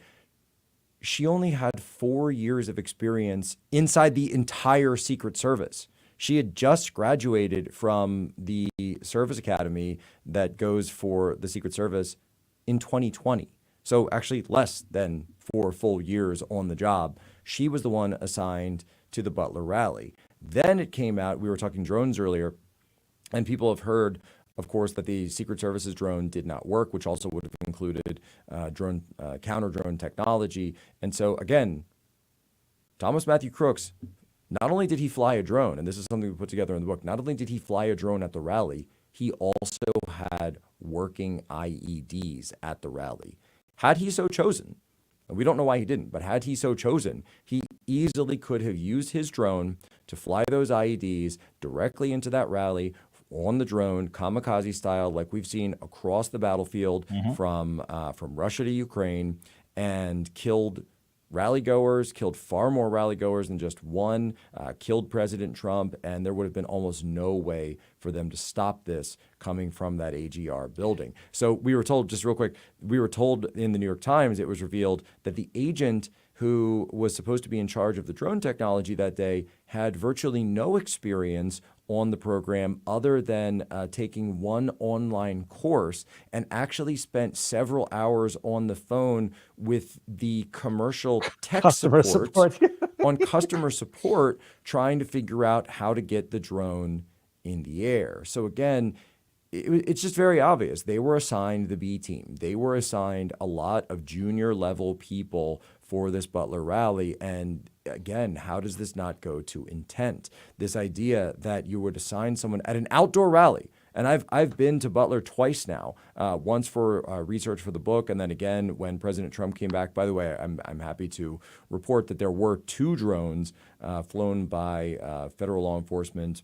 she only had 4 years of experience inside the entire Secret Service. She had just graduated from the service academy that goes for the Secret Service in 2020. So actually less than 4 full years on the job. She was the one assigned to the Butler rally. Then it came out, we were talking drones earlier, and people have heard, of course, that the Secret Service's drone did not work, which also would have included counter-drone technology. And so again, Thomas Matthew Crooks, not only did he fly a drone, and this is something we put together in the book, not only did he fly a drone at the rally, he also had working IEDs at the rally. Had he so chosen, and we don't know why he didn't, but had he so chosen, he easily could have used his drone to fly those IEDs directly into that rally on the drone, kamikaze style, like we've seen across the battlefield from Russia to Ukraine, and killed rally goers, killed far more rally goers than just one, killed President Trump, and there would have been almost no way for them to stop this coming from that AGR building. So we were told, just real quick, we were told in the New York Times, it was revealed that the agent who was supposed to be in charge of the drone technology that day had virtually no experience on the program other than taking one online course, and actually spent several hours on the phone with the commercial tech Customer support on customer support, trying to figure out how to get the drone in the air. So again, it's just very obvious. They were assigned the B team. They were assigned a lot of junior level people for this Butler rally. And again, how does this not go to intent? This idea that you would assign someone at an outdoor rally. And I've been to Butler twice now, once for research for the book, and then again when President Trump came back. By the way, I'm happy to report that there were 2 drones flown by federal law enforcement.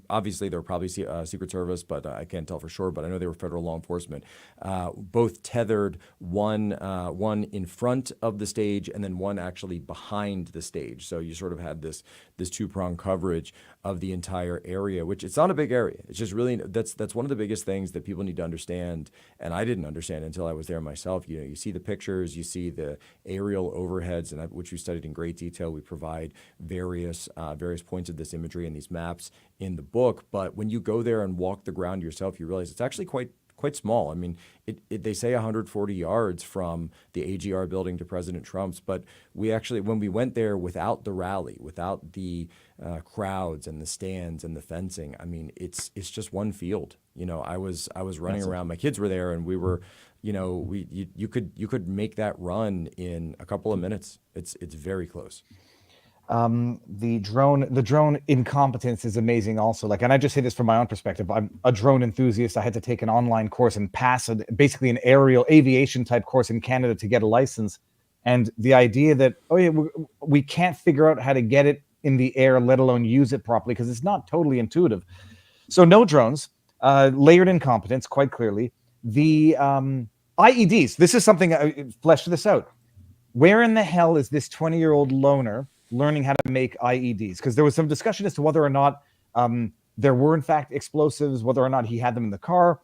Obviously, they were probably Secret Service, but I can't tell for sure. But I know they were federal law enforcement, both tethered, one in front of the stage and then one actually behind the stage. So you sort of had this 2-pronged coverage of the entire area, which it's not a big area. It's just really, that's one of the biggest things that people need to understand. And I didn't understand until I was there myself. You know, you see the pictures, you see the aerial overheads, and which we studied in great detail. We provide various points of this imagery and these maps in the book, but when you go there and walk the ground yourself, you realize it's actually quite small. I mean, they say 140 yards from the AGR building to President Trump's, but we actually, when we went there without the rally, without the crowds and the stands and the fencing, I mean, it's just one field. You know, I was running around. My kids were there, and we were, you know, you could make that run in a couple of minutes. It's very close. The drone incompetence is amazing also. Like, and I just say this from my own perspective. I'm a drone enthusiast. I had to take an online course and pass basically an aerial aviation type course in Canada to get a license. And the idea that, oh yeah, we can't figure out how to get it in the air, let alone use it properly, because it's not totally intuitive. So no drones, layered incompetence, quite clearly. The IEDs, this is something, flesh this out. Where in the hell is this 20-year-old loner learning how to make IEDs? Because there was some discussion as to whether or not there were in fact explosives, whether or not he had them in the car.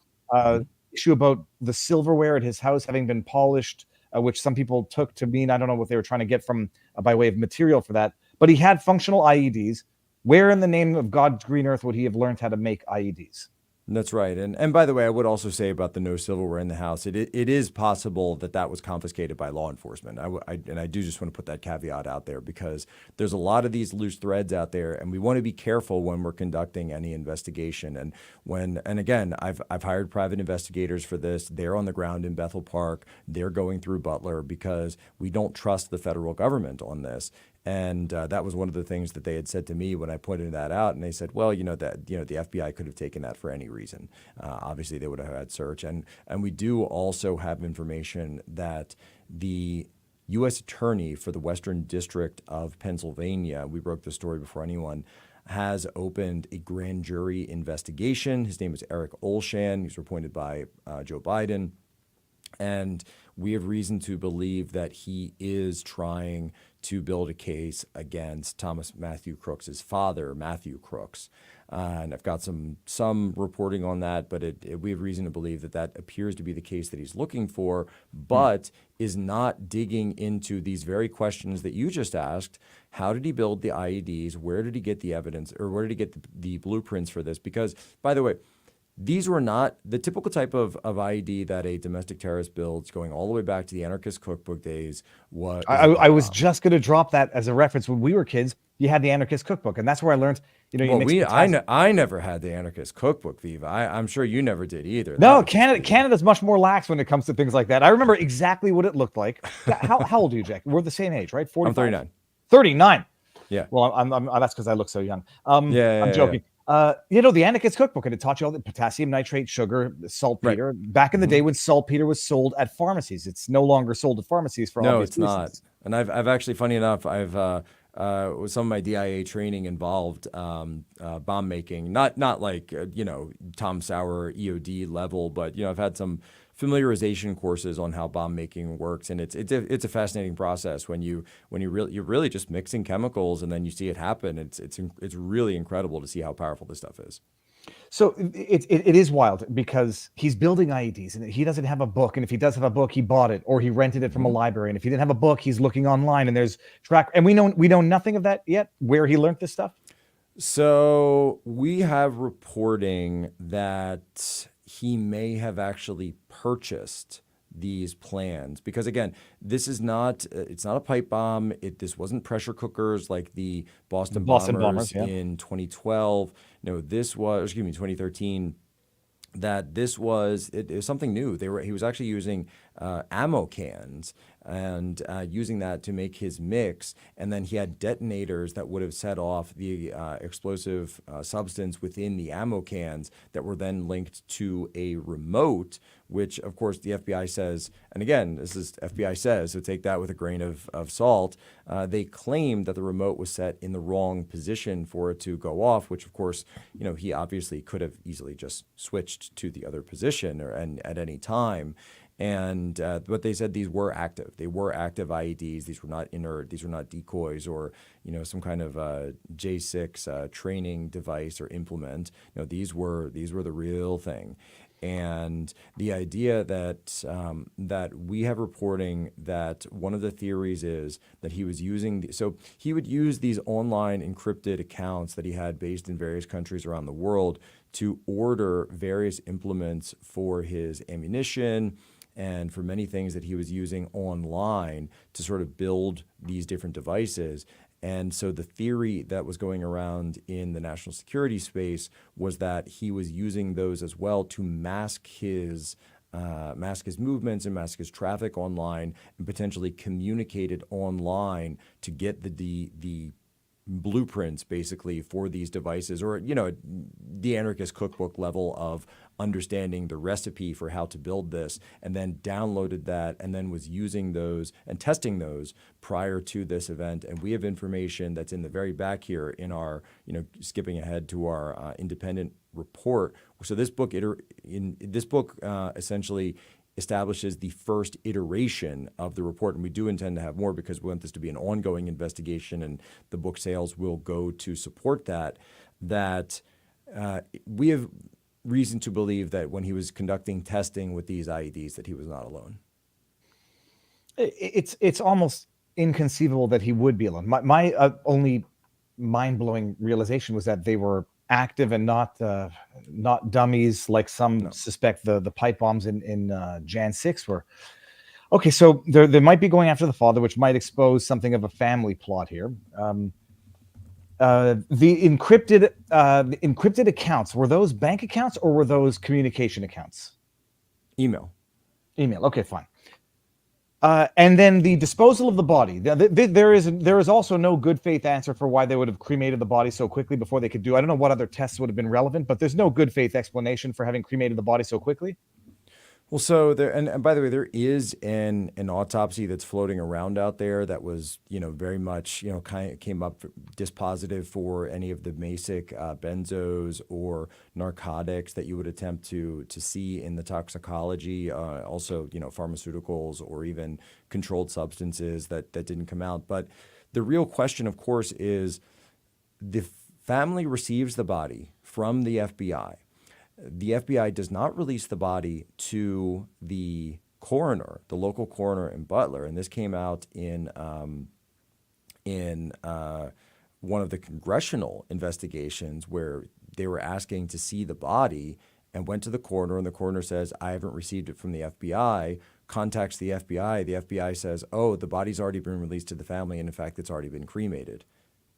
Issue about the silverware at his house having been polished, which some people took to mean, I don't know what they were trying to get from by way of material for that. But he had functional IEDs. Where in the name of God's green earth would he have learned how to make IEDs? That's right. And by the way, I would also say about the no silverware in the house, it is possible that was confiscated by law enforcement. And I do just want to put that caveat out there, because there's a lot of these loose threads out there, and we want to be careful when we're conducting any investigation. And again, I've hired private investigators for this. They're on the ground in Bethel Park. They're going through Butler because we don't trust the federal government on this. And that was one of the things that they had said to me when I pointed that out. And they said, well, the FBI could have taken that for any reason. Obviously, they would have had search. And we do also have information that the U.S. Attorney for the Western District of Pennsylvania, we broke the story before anyone, has opened a grand jury investigation. His name is Eric Olshan. He's appointed by Joe Biden. And we have reason to believe that he is trying to build a case against Thomas Matthew Crooks' father, Matthew Crooks. And I've got some reporting on that, but we have reason to believe that appears to be the case that he's looking for, but is not digging into these very questions that you just asked. How did he build the IEDs? Where did he get the evidence, or where did he get the blueprints for this? Because, by the way, these were not the typical type of IED that a domestic terrorist builds, going all the way back to the anarchist cookbook days. I was just going to drop that as a reference. When we were kids, you had the anarchist cookbook, and that's where I learned. I never had the anarchist cookbook, Viva. I'm sure you never did either. No, Canada's much more lax when it comes to things like that. I remember exactly what it looked like. How old are you, Jack? We're the same age, right? 45? I'm 39. 39. Yeah. Well, I'm that's because I look so young. I'm joking. Yeah. The anarchist cookbook, and it taught you all the potassium nitrate, sugar, saltpeter. Right. Back in the day when saltpeter was sold at pharmacies, it's no longer sold at pharmacies for obvious reasons. No, it's not. And I've actually, funny enough, with some of my DIA training involved bomb making, not like Tom Sauer EOD level, but I've had some familiarization courses on how bomb making works, and it's a fascinating process when you're really just mixing chemicals and then you see it happen. It's really incredible to see how powerful this stuff is. So it is wild because he's building IEDs and he doesn't have a book. And if he does have a book, he bought it or he rented it from a library. And if he didn't have a book, he's looking online and there's track. And we know nothing of that yet, where he learned this stuff. So we have reporting that he may have actually purchased these plans because, again, this is not it's not a pipe bomb. This wasn't pressure cookers like the Boston bombers in 2012. No, this was 2013. That this was it was something new. He was actually using ammo cans and using that to make his mix, and then he had detonators that would have set off the explosive substance within the ammo cans that were then linked to a remote, which of course the FBI says, and again, this is FBI says, so take that with a grain of salt. They claimed that the remote was set in the wrong position for it to go off, which of course, he obviously could have easily just switched to the other position and at any time. And but they said these were active. They were active IEDs. These were not inert. These were not decoys or some kind of J6 training device or implement. These were the real thing. And the idea that that we have reporting that one of the theories is that he was using so he would use these online encrypted accounts that he had based in various countries around the world to order various implements for his ammunition and for many things that he was using online to sort of build these different devices. And so the theory that was going around in the national security space was that he was using those as well to mask his movements and mask his traffic online and potentially communicate it online to get the blueprints basically for these devices, or the anarchist cookbook level of understanding the recipe for how to build this, and then downloaded that and then was using those and testing those prior to this event. And we have information that's in the very back here in our, skipping ahead to our independent report. So this book essentially establishes the first iteration of the report, and we do intend to have more because we want this to be an ongoing investigation, and the book sales will go to support that. We have reason to believe that when he was conducting testing with these IEDs, that he was not alone. It's almost inconceivable that he would be alone. My only mind-blowing realization was that they were active and not dummies like some suspect the pipe bombs in Jan 6 were. Okay, so they might be going after the father, which might expose something of a family plot here. The encrypted accounts, were those bank accounts or were those communication accounts? Email. Okay, fine. And then the disposal of the body. There is also no good faith answer for why they would have cremated the body so quickly before they could do. I don't know what other tests would have been relevant, but there's no good faith explanation for having cremated the body so quickly. Well, so there, and by the way, there is an autopsy that's floating around out there that was, very much, kind of came up dispositive for any of the basic benzos or narcotics that you would attempt to see in the toxicology. Also, pharmaceuticals or even controlled substances that didn't come out. But the real question, of course, is the family receives the body from the FBI. The FBI does not release the body to the coroner, the local coroner in Butler, and this came out in one of the congressional investigations where they were asking to see the body and went to the coroner, and the coroner says, "I haven't received it from the FBI." Contacts the FBI. The FBI says, "Oh, the body's already been released to the family, and in fact, it's already been cremated."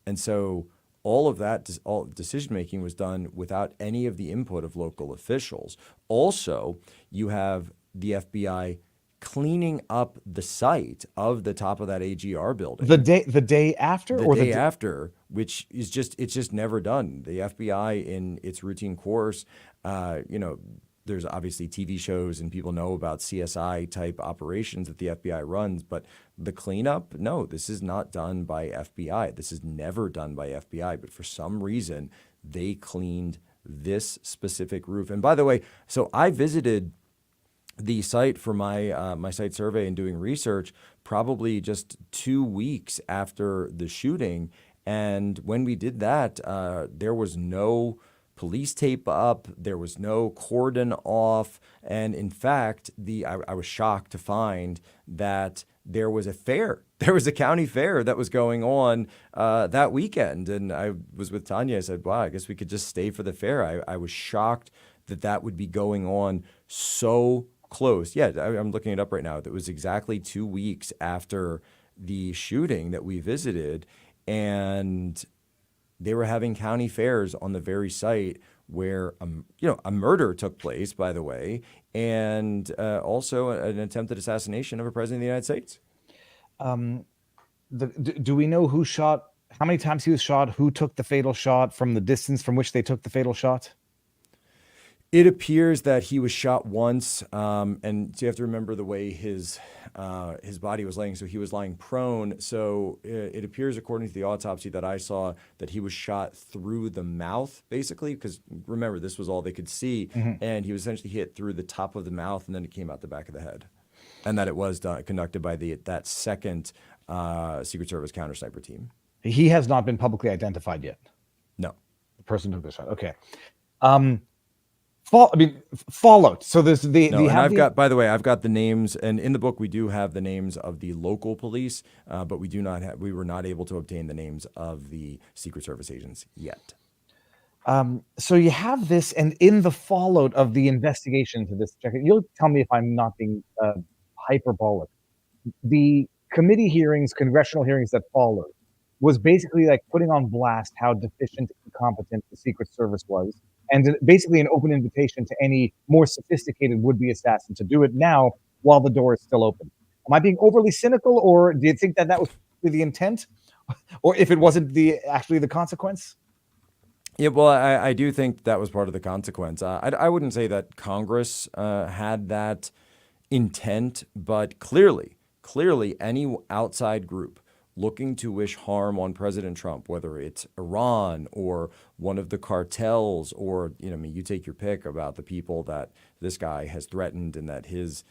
And so all of that, all decision-making was done without any of the input of local officials. Also, you have the FBI cleaning up the site of the top of that AGR building. The day after? The day after, which is it's just never done. The FBI in its routine course, there's obviously TV shows and people know about CSI type operations that the FBI runs, but the cleanup, no, this is not done by FBI. This is never done by FBI, but for some reason they cleaned this specific roof. And by the way, so I visited the site for my site survey and doing research probably just 2 weeks after the shooting. And when we did that, there was no police tape up, there was no cordon off, and in fact, I was shocked to find that there was a fair. There was a county fair that was going on that weekend, and I was with Tanya. I said, "Wow, I guess we could just stay for the fair." I was shocked that that would be going on so close. Yeah, I'm looking it up right now. It was exactly 2 weeks after the shooting that we visited, and they were having county fairs on the very site where a murder took place, by the way, and also an attempted assassination of a president of the United States. Do we know who shot? How many times he was shot? Who took the fatal shot? From the distance from which they took the fatal shot? It appears that he was shot once, and so you have to remember the way his body was laying. So he was lying prone. So it appears, according to the autopsy that I saw, that he was shot through the mouth, basically, because remember, this was all they could see, and he was essentially hit through the top of the mouth, and then it came out the back of the head, and that it was conducted by that second Secret Service counter sniper team. He has not been publicly identified yet. No, the person who took the shot. Okay. Fallout. So there's by the way, I've got the names, and in the book we do have the names of the local police, but we were not able to obtain the names of the Secret Service agents yet. So you have this, and in the fallout of the investigation to this, you'll tell me if I'm not being hyperbolic. The committee hearings, congressional hearings that followed, was basically like putting on blast how deficient, incompetent the Secret Service was, and basically an open invitation to any more sophisticated would-be assassin to do it now while the door is still open. Am I being overly cynical, or do you think that was the intent, or if it wasn't actually the consequence? Yeah, well, I do think that was part of the consequence. I wouldn't say that Congress had that intent, but clearly any outside group looking to wish harm on President Trump, whether it's Iran or one of the cartels, or you take your pick about the people that this guy has threatened and that his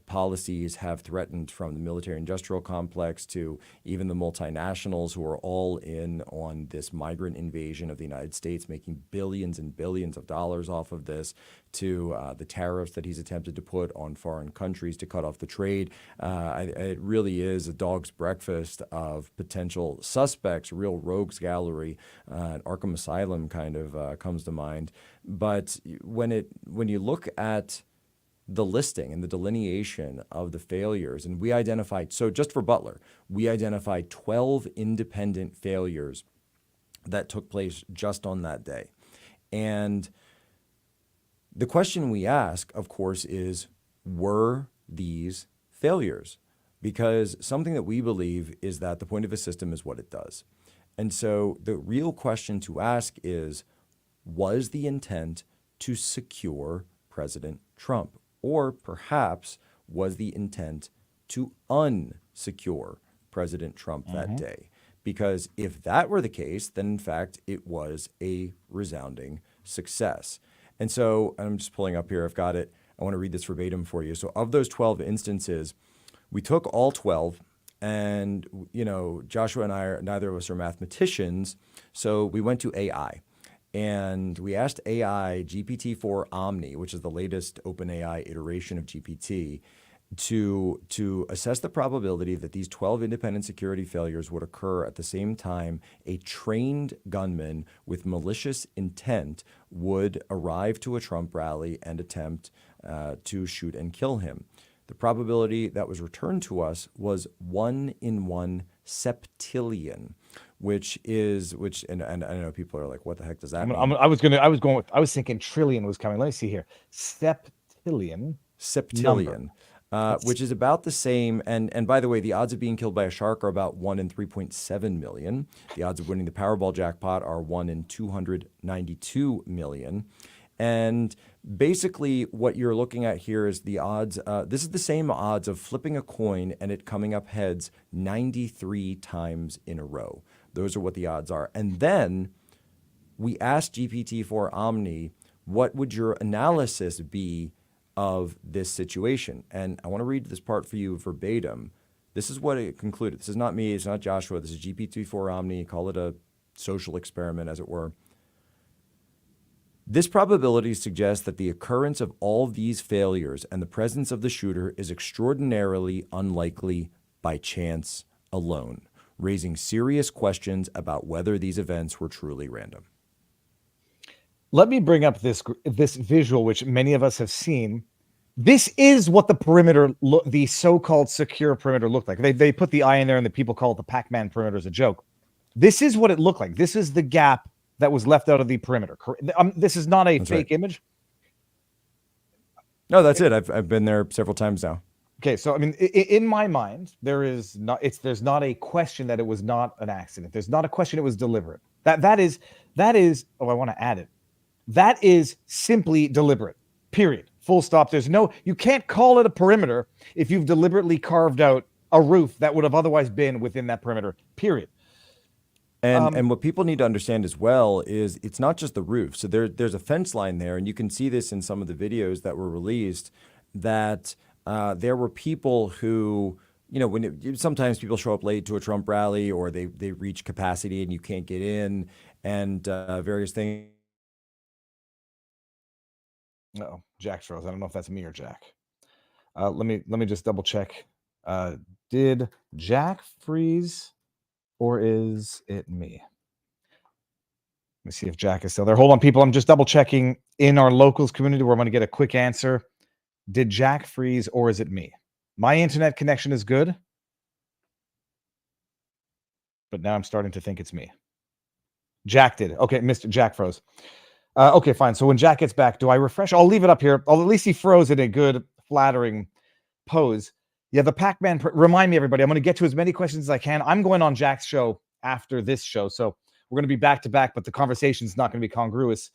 policies have threatened, from the military-industrial complex to even the multinationals who are all in on this migrant invasion of the United States, making billions and billions of dollars off of this, to the tariffs that he's attempted to put on foreign countries to cut off the trade. It really is a dog's breakfast of potential suspects, real rogues gallery. Arkham Asylum kind of comes to mind. But when you look at the listing and the delineation of the failures, and we identified, so just for Butler, we identified 12 independent failures that took place just on that day. And the question we ask, of course, is, were these failures? Because something that we believe is that the point of a system is what it does. And so the real question to ask is, was the intent to secure President Trump? Or perhaps was the intent to unsecure President Trump that day? Because if that were the case, then in fact it was a resounding success. And so I'm just pulling up here. I've got it. I want to read this verbatim for you. So of those 12 instances, we took all 12, and Joshua and I, neither of us are mathematicians, so we went to AI. And we asked AI GPT-4 Omni, which is the latest OpenAI iteration of GPT, to assess the probability that these 12 independent security failures would occur at the same time a trained gunman with malicious intent would arrive to a Trump rally and attempt to shoot and kill him. The probability that was returned to us was 1 in 1 septillion. And I know people are like, what the heck does that mean? I was thinking trillion was coming. Let me see here. Septillion, which is about the same. And by the way, the odds of being killed by a shark are about 1 in 3.7 million. The odds of winning the Powerball jackpot are 1 in 292 million. And basically what you're looking at here is the odds. This is the same odds of flipping a coin and it coming up heads 93 times in a row. Those are what the odds are. And then we asked GPT-4 Omni, what would your analysis be of this situation. And I want to read this part for you verbatim. This is what it concluded. This is not me. It's not Joshua. This is GPT-4 Omni. Call it a social experiment, as it were. This probability suggests that the occurrence of all of these failures and the presence of the shooter is extraordinarily unlikely by chance alone, raising serious questions about whether these events were truly random. Let me bring up this visual, which many of us have seen. This is what the perimeter, the so-called secure perimeter looked like. They put the eye in there, and the people call it the Pac-Man perimeter as a joke. This is what it looked like. This is the gap that was left out of the perimeter. This is not a fake image. No, that's it. I've been there several times now. Okay, so I mean, in my mind, there's not a question that it was not an accident. There's not a question it was deliberate. That is. Oh, I want to add it. That is simply deliberate. Period. Full stop. You can't call it a perimeter if you've deliberately carved out a roof that would have otherwise been within that perimeter. Period. And what people need to understand as well is it's not just the roof. So there's a fence line there, and you can see this in some of the videos that were released, that there were people who, sometimes people show up late to a Trump rally, or they reach capacity and you can't get in, and various things. Uh-oh, Jack froze. I don't know if that's me or Jack. Let me just double check. Did Jack freeze? Or is it me? Let me see if Jack is still there. Hold on, people. I'm just double checking in our locals community where I'm going to get a quick answer. Did Jack freeze or is it me? My internet connection is good. But now I'm starting to think it's me. Jack did. Okay, Mr. Jack froze. Okay, fine. So when Jack gets back, do I refresh? I'll leave it up here. At least he froze in a good, flattering pose. Yeah, the Pac-Man, remind me, everybody, I'm going to get to as many questions as I can. I'm going on Jack's show after this show, so we're going to be back-to-back, but the conversation's not going to be congruous.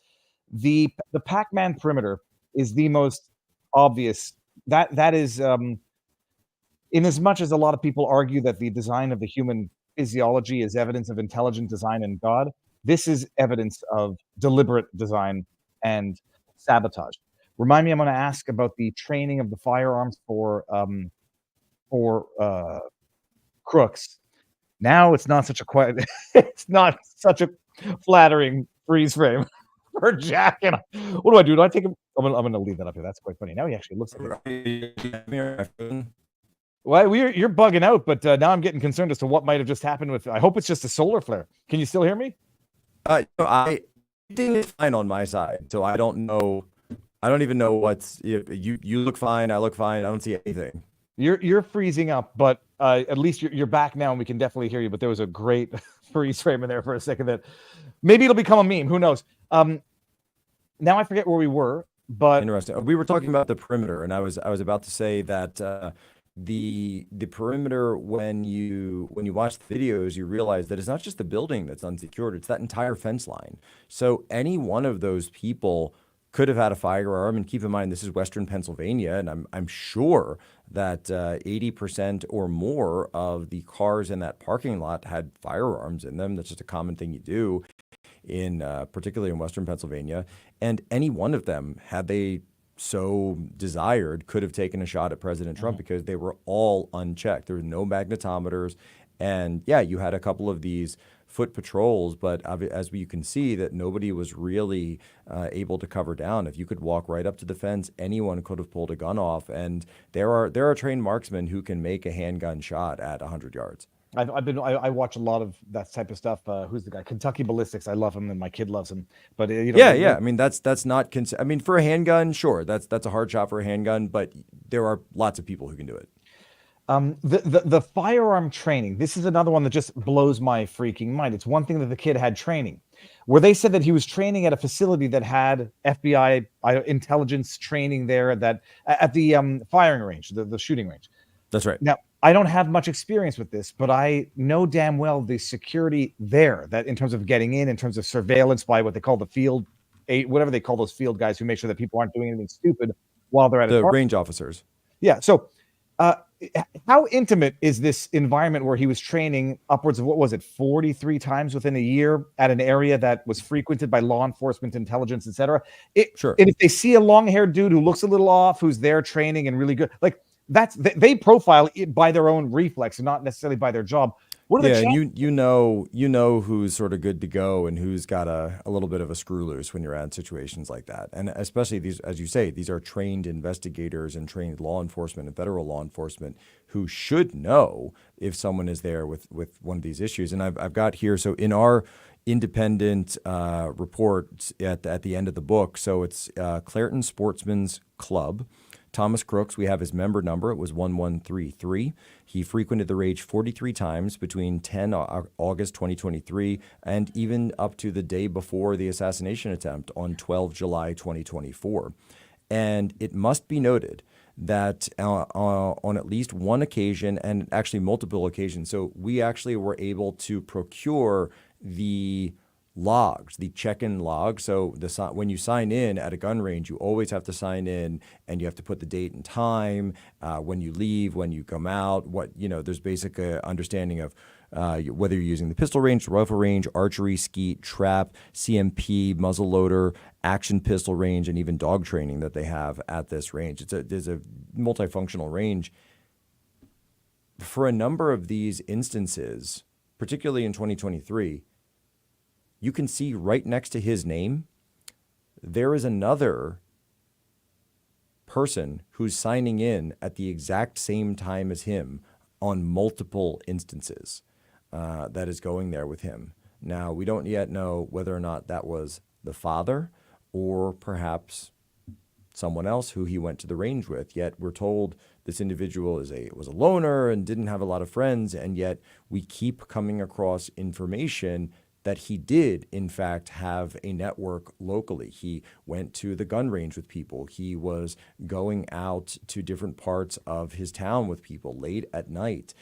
The Pac-Man perimeter is the most obvious. That is, in as much as a lot of people argue that the design of the human physiology is evidence of intelligent design and God, this is evidence of deliberate design and sabotage. Remind me, I'm going to ask about the training of the firearms for crooks. Now it's not such a it's not such a flattering freeze frame for Jack. And what do I do? Do I take him? I'm gonna leave that up here. That's quite funny. Now he actually looks like it. Well, you're bugging out, but now I'm getting concerned as to what might have just happened with. I hope it's just a solar flare. Can you still hear me? I think it's fine on my side, so I don't know. I don't even know what's. You look fine. I look fine. I don't see anything. You're freezing up, but at least you're back now, and we can definitely hear you. But there was a great freeze frame in there for a second that maybe it'll become a meme. Who knows? Now I forget where we were, but interesting. We were talking about the perimeter, and I was about to say that the perimeter, when you watch the videos, you realize that it's not just the building that's unsecured; it's that entire fence line. So any one of those people could have had a firearm, and keep in mind this is Western Pennsylvania, and I'm sure that 80% or more of the cars in that parking lot had firearms in them. That's just a common thing you do particularly in Western Pennsylvania. And any one of them, had they so desired, could have taken a shot at President Trump because they were all unchecked. There were no magnetometers. And yeah, you had a couple of these foot patrols, but as you can see, that nobody was really able to cover down. If you could walk right up to the fence, anyone could have pulled a gun off. And there are trained marksmen who can make a handgun shot at 100 yards. I watch a lot of that type of stuff. Who's the guy? Kentucky Ballistics. I love him, and my kid loves him. But yeah. I mean, that's not. I mean, for a handgun, sure, that's a hard shot for a handgun, but there are lots of people who can do it. The firearm training. This is another one that just blows my freaking mind. It's one thing that the kid had training, where they said that he was training at a facility that had FBI intelligence training there, that at the firing range, the shooting range. That's right. Now, I don't have much experience with this, but I know damn well the security there, that in terms of getting in terms of surveillance by what they call the field, whatever they call those field guys who make sure that people aren't doing anything stupid while they're at the range officers. Yeah. So How intimate is this environment where he was training upwards of, what was it, 43 times within a year at an area that was frequented by law enforcement, intelligence, etc.? Sure. And if they see a long-haired dude who looks a little off, who's there training and really good, like they profile it by their own reflex and not necessarily by their job. What are the And chances? you know who's sort of good to go and who's got a little bit of a screw loose when you're at situations like that. And especially these, as you say, these are trained investigators and trained law enforcement and federal law enforcement who should know if someone is there with one of these issues. And I've got here, so in our independent report at the end of the book, so it's Clairton Sportsman's Club. Thomas Crooks, we have his member number. It was 1133. He frequented the rage 43 times between 10 August 2023 and even up to the day before the assassination attempt on 12 July 2024. And it must be noted that on at least one occasion, and actually multiple occasions, so we actually were able to procure the logs, the check-in log. So when you sign in at a gun range, you always have to sign in, and you have to put the date and time, when you leave, when you come out. There's basic understanding of whether you're using the pistol range, rifle range, archery, skeet, trap, CMP, muzzleloader, action pistol range, and even dog training that they have at this range. There's a multifunctional range. For a number of these instances, particularly in 2023, you can see right next to his name, there is another person who's signing in at the exact same time as him on multiple instances that is going there with him. Now, we don't yet know whether or not that was the father or perhaps someone else who he went to the range with. Yet we're told this individual was a loner and didn't have a lot of friends, and yet we keep coming across information that he did, in fact, have a network locally. He went to the gun range with people. He was going out to different parts of his town with people late at night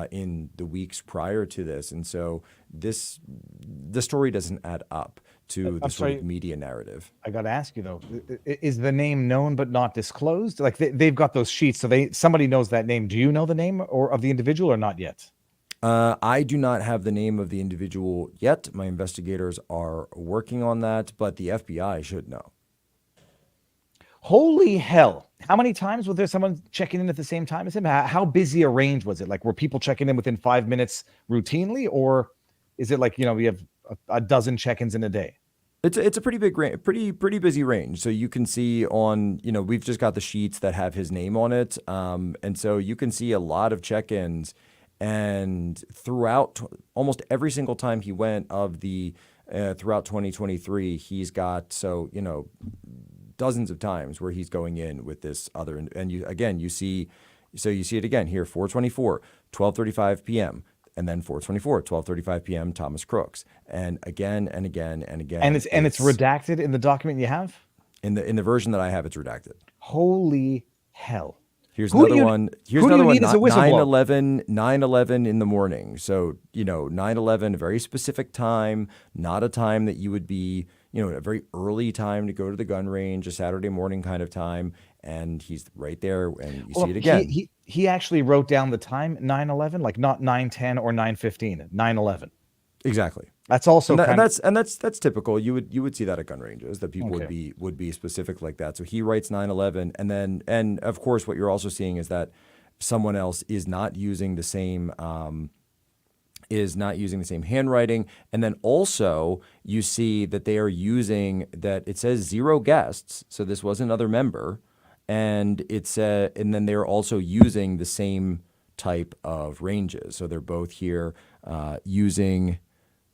in the weeks prior to this. And so the story doesn't add up to the sort of media narrative. I got to ask you, though, is the name known but not disclosed? Like they've got those sheets, so somebody knows that name. Do you know the name or of the individual or not yet? I do not have the name of the individual yet. My investigators are working on that, but the FBI should know. Holy hell. How many times was there someone checking in at the same time as him? How busy a range was it? Like, were people checking in within 5 minutes routinely? Or is it like, we have a dozen check-ins in a day? It's a pretty big range, pretty busy range. So you can see on, we've just got the sheets that have his name on it. And so you can see a lot of check-ins. And throughout almost every single time he went throughout 2023, he's got, dozens of times where he's going in with this other, and you see it again here, 424, 12:35 p.m., and then 424, 12:35 p.m., Thomas Crooks, and again and again and again. And it's redacted in the document you have? In the version that I have, it's redacted. Holy hell. Here's another one. Here's another one. 9/11 in the morning. So, 9/11, a very specific time, not a time that you would be, a very early time to go to the gun range, a Saturday morning kind of time. And he's right there, and you see it again. He actually wrote down the time, 9/11, like not 9:10 or 9:15, 9/11. Exactly. That's also that's typical. You would see that at gun ranges, that people would be specific like that. So he writes 9/11, and of course what you're also seeing is that someone else is not using the same handwriting, and then also you see that they are using that it says 0 guests, so this was another member, and and then they're also using the same type of ranges. So they're both here using.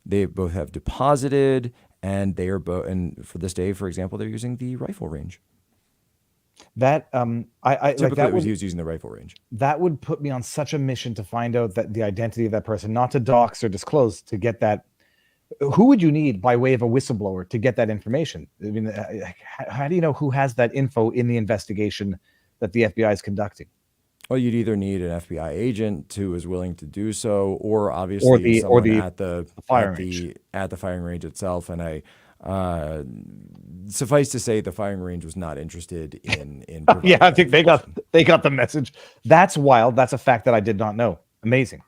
They both have deposited, and they are both. And for this day, for example, they're using the rifle range. That typically he was using the rifle range. That would put me on such a mission to find out that the identity of that person, not to dox or disclose, to get that. Who would you need by way of a whistleblower to get that information? I mean, how do you know who has that info in the investigation that the FBI is conducting? Well, you'd either need an FBI agent who is willing to do so, or obviously someone at the firing range itself. And Suffice to say, the firing range was not interested in. Yeah, providing I that think information. they got the message. That's wild. That's a fact that I did not know. Amazing.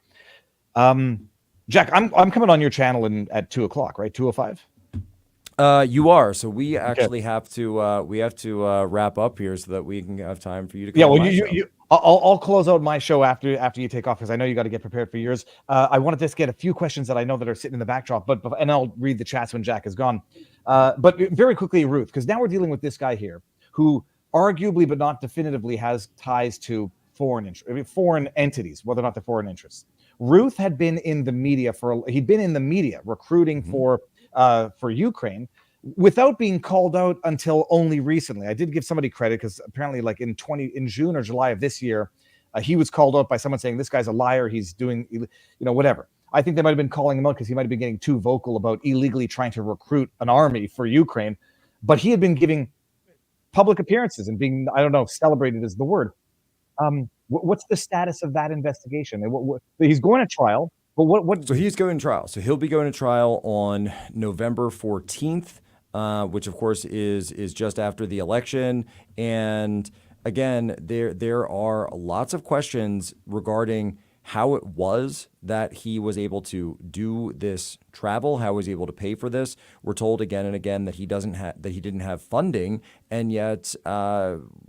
Jack, I'm coming on your channel at 2:00, right? 2:05. You are. So we actually have to wrap up here so that we can have time for you to come Yeah, on well, my you, show. you, I'll close out my show after you take off because I know you got to get prepared for yours. I wanted to just get a few questions that I know that are sitting in the backdrop, and I'll read the chats when Jack is gone. But very quickly, Ruth, because now we're dealing with this guy here who arguably, but not definitively, has ties to foreign entities, whether or not they're foreign interests. Ruth had been in the media recruiting for Ukraine, without being called out until only recently. I did give somebody credit because apparently like in June or July of this year, he was called out by someone saying this guy's a liar. He's doing, whatever. I think they might have been calling him out because he might have been getting too vocal about illegally trying to recruit an army for Ukraine. But he had been giving public appearances and being, I don't know, celebrated is the word. What's the status of that investigation? He's going to trial, but what? So he's going to trial. So he'll be going to trial on November 14th. Which of course is just after the election. And again, there are lots of questions regarding how it was that he was able to do this travel, how he was able to pay for this. We're told again and again that he didn't have funding, and yet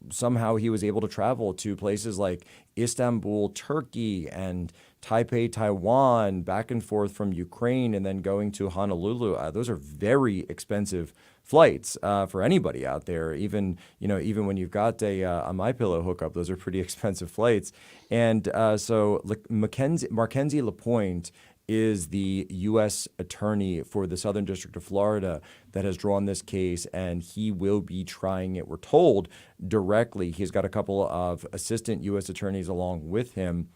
somehow he was able to travel to places like Istanbul, Turkey, and Taipei, Taiwan, back and forth from Ukraine, and then going to Honolulu. Those are very expensive flights for anybody out there. Even when you've got a MyPillow hookup, those are pretty expensive flights. And so Markenzie Lapointe is the U.S. attorney for the Southern District of Florida that has drawn this case, and he will be trying it, we're told, directly. He's got a couple of assistant U.S. attorneys along with him.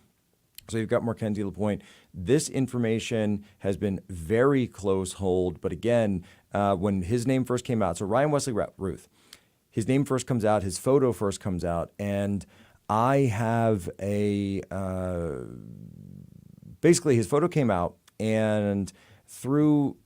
So you've got Markenzie Lapointe. This information has been very close hold. But again, when his name first came out, so Ryan Wesley Ruth, his name first comes out, his photo first comes out, and I have basically his photo came out, and through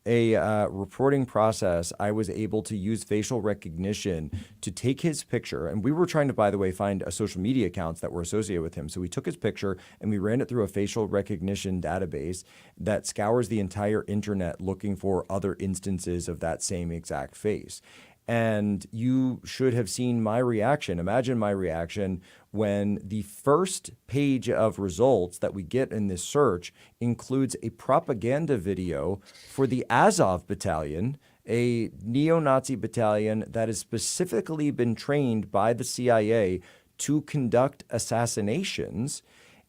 a reporting process, I was able to use facial recognition to take his picture. And we were trying to, by the way, find social media accounts that were associated with him. So we took his picture and we ran it through a facial recognition database that scours the entire internet looking for other instances of that same exact face. And you should have seen my reaction. Imagine my reaction when the first page of results that we get in this search includes a propaganda video for the Azov Battalion, a neo-Nazi battalion that has specifically been trained by the CIA to conduct assassinations,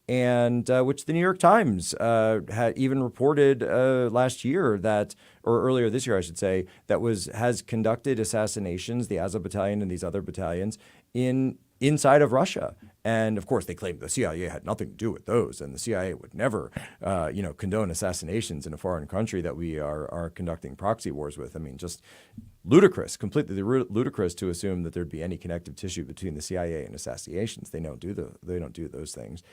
and which the New York Times had even reported last year that, or earlier this year, I should say, that has conducted assassinations, the Azov Battalion and these other battalions, inside of Russia. And of course, they claimed the CIA had nothing to do with those, and the CIA would never, condone assassinations in a foreign country that we are conducting proxy wars with. I mean, just ludicrous, completely ludicrous to assume that there'd be any connective tissue between the CIA and assassinations. They don't do those things.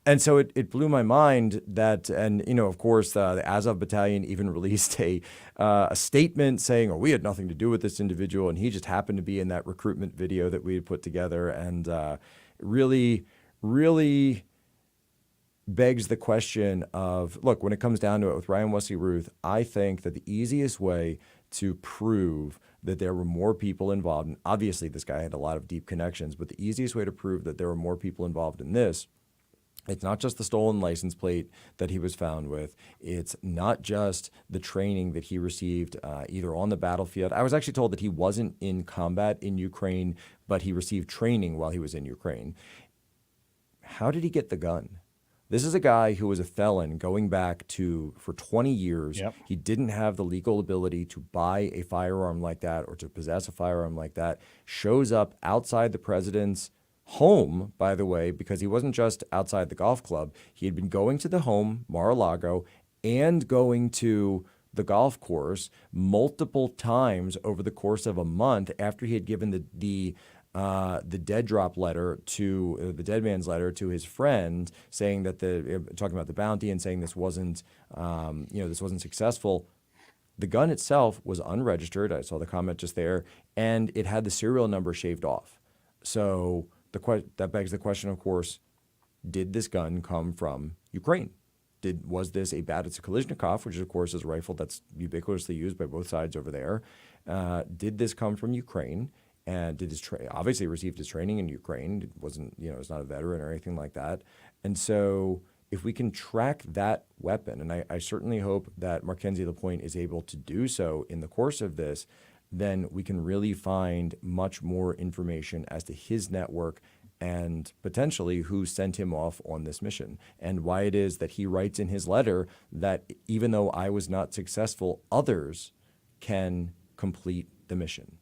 And so it blew my mind that, and of course, the Azov Battalion even released a statement saying, "Oh, we had nothing to do with this individual, and he just happened to be in that recruitment video that we had put together." And really, really begs the question of, look, when it comes down to it with Ryan Wesley Ruth, I think that the easiest way to prove that there were more people involved, and obviously this guy had a lot of deep connections, but the easiest way to prove that there were more people involved in this, it's not just the stolen license plate that he was found with. It's not just the training that he received either on the battlefield. I was actually told that he wasn't in combat in Ukraine, but he received training while he was in Ukraine. How did he get the gun? This is a guy who was a felon going back for 20 years. Yep. He didn't have the legal ability to buy a firearm like that or to possess a firearm like that. Shows up outside the president's home, by the way, because he wasn't just outside the golf club. He had been going to the home, Mar-a-Lago, and going to the golf course multiple times over the course of a month after he had given the dead drop letter to the dead man's letter to his friend, saying that talking about the bounty and saying this wasn't successful. The gun itself was unregistered. I saw the comment just there, and it had the serial number shaved off. So that begs the question, of course, did this gun come from Ukraine? Was this a Kalashnikov, which of course is a rifle that's ubiquitously used by both sides over there? Did this come from Ukraine? And did obviously received his training in Ukraine? It wasn't, it's not a veteran or anything like that. And so if we can track that weapon, and I certainly hope that Mackenzie Lapointe is able to do so in the course of this, then we can really find much more information as to his network and potentially who sent him off on this mission, and why it is that he writes in his letter that even though I was not successful, others can complete the mission.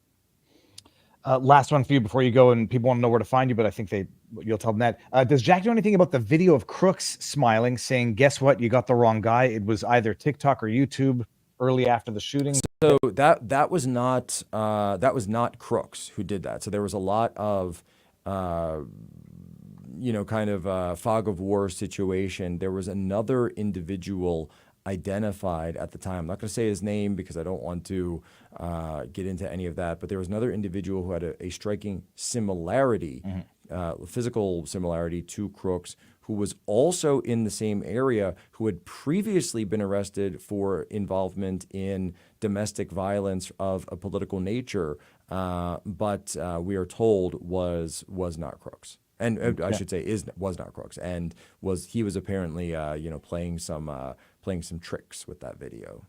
Last one for you before you go, and people want to know where to find you, but I think you'll tell them that. Does Jack know anything about the video of Crooks smiling, saying, "Guess what? You got the wrong guy"? It was either TikTok or YouTube early after the shooting. So that was not Crooks who did that. So there was a lot of fog of war situation. There was another individual identified at the time. I'm not going to say his name because I don't want to get into any of that, but there was another individual who had a striking similarity, physical similarity to Crooks, who was also in the same area, who had previously been arrested for involvement in domestic violence of a political nature, but we are told was not Crooks. And I should say was not Crooks, and he was apparently playing some tricks with that video.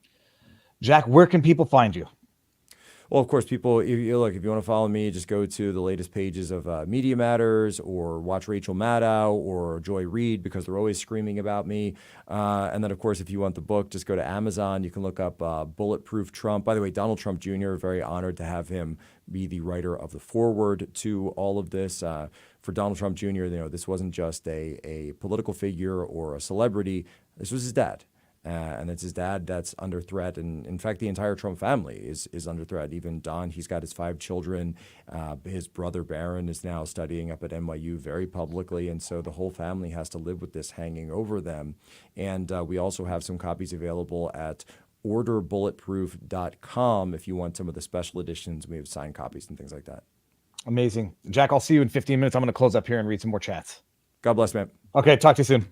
Jack, where can people find you? Well, of course, people, if you want to follow me, just go to the latest pages of Media Matters, or watch Rachel Maddow or Joy Reid, because they're always screaming about me. And then, of course, if you want the book, just go to Amazon. You can look up Bulletproof Trump. By the way, Donald Trump Jr., very honored to have him be the writer of the foreword to all of this. For Donald Trump Jr., this wasn't just a political figure or a celebrity. This was his dad. And it's his dad that's under threat. And in fact, the entire Trump family is under threat. Even Don, he's got his 5 children. His brother Barron is now studying up at NYU very publicly. And so the whole family has to live with this hanging over them. And we also have some copies available at orderbulletproof.com if you want some of the special editions. We have signed copies and things like that. Amazing. Jack, I'll see you in 15 minutes. I'm going to close up here and read some more chats. God bless, man. Okay, talk to you soon.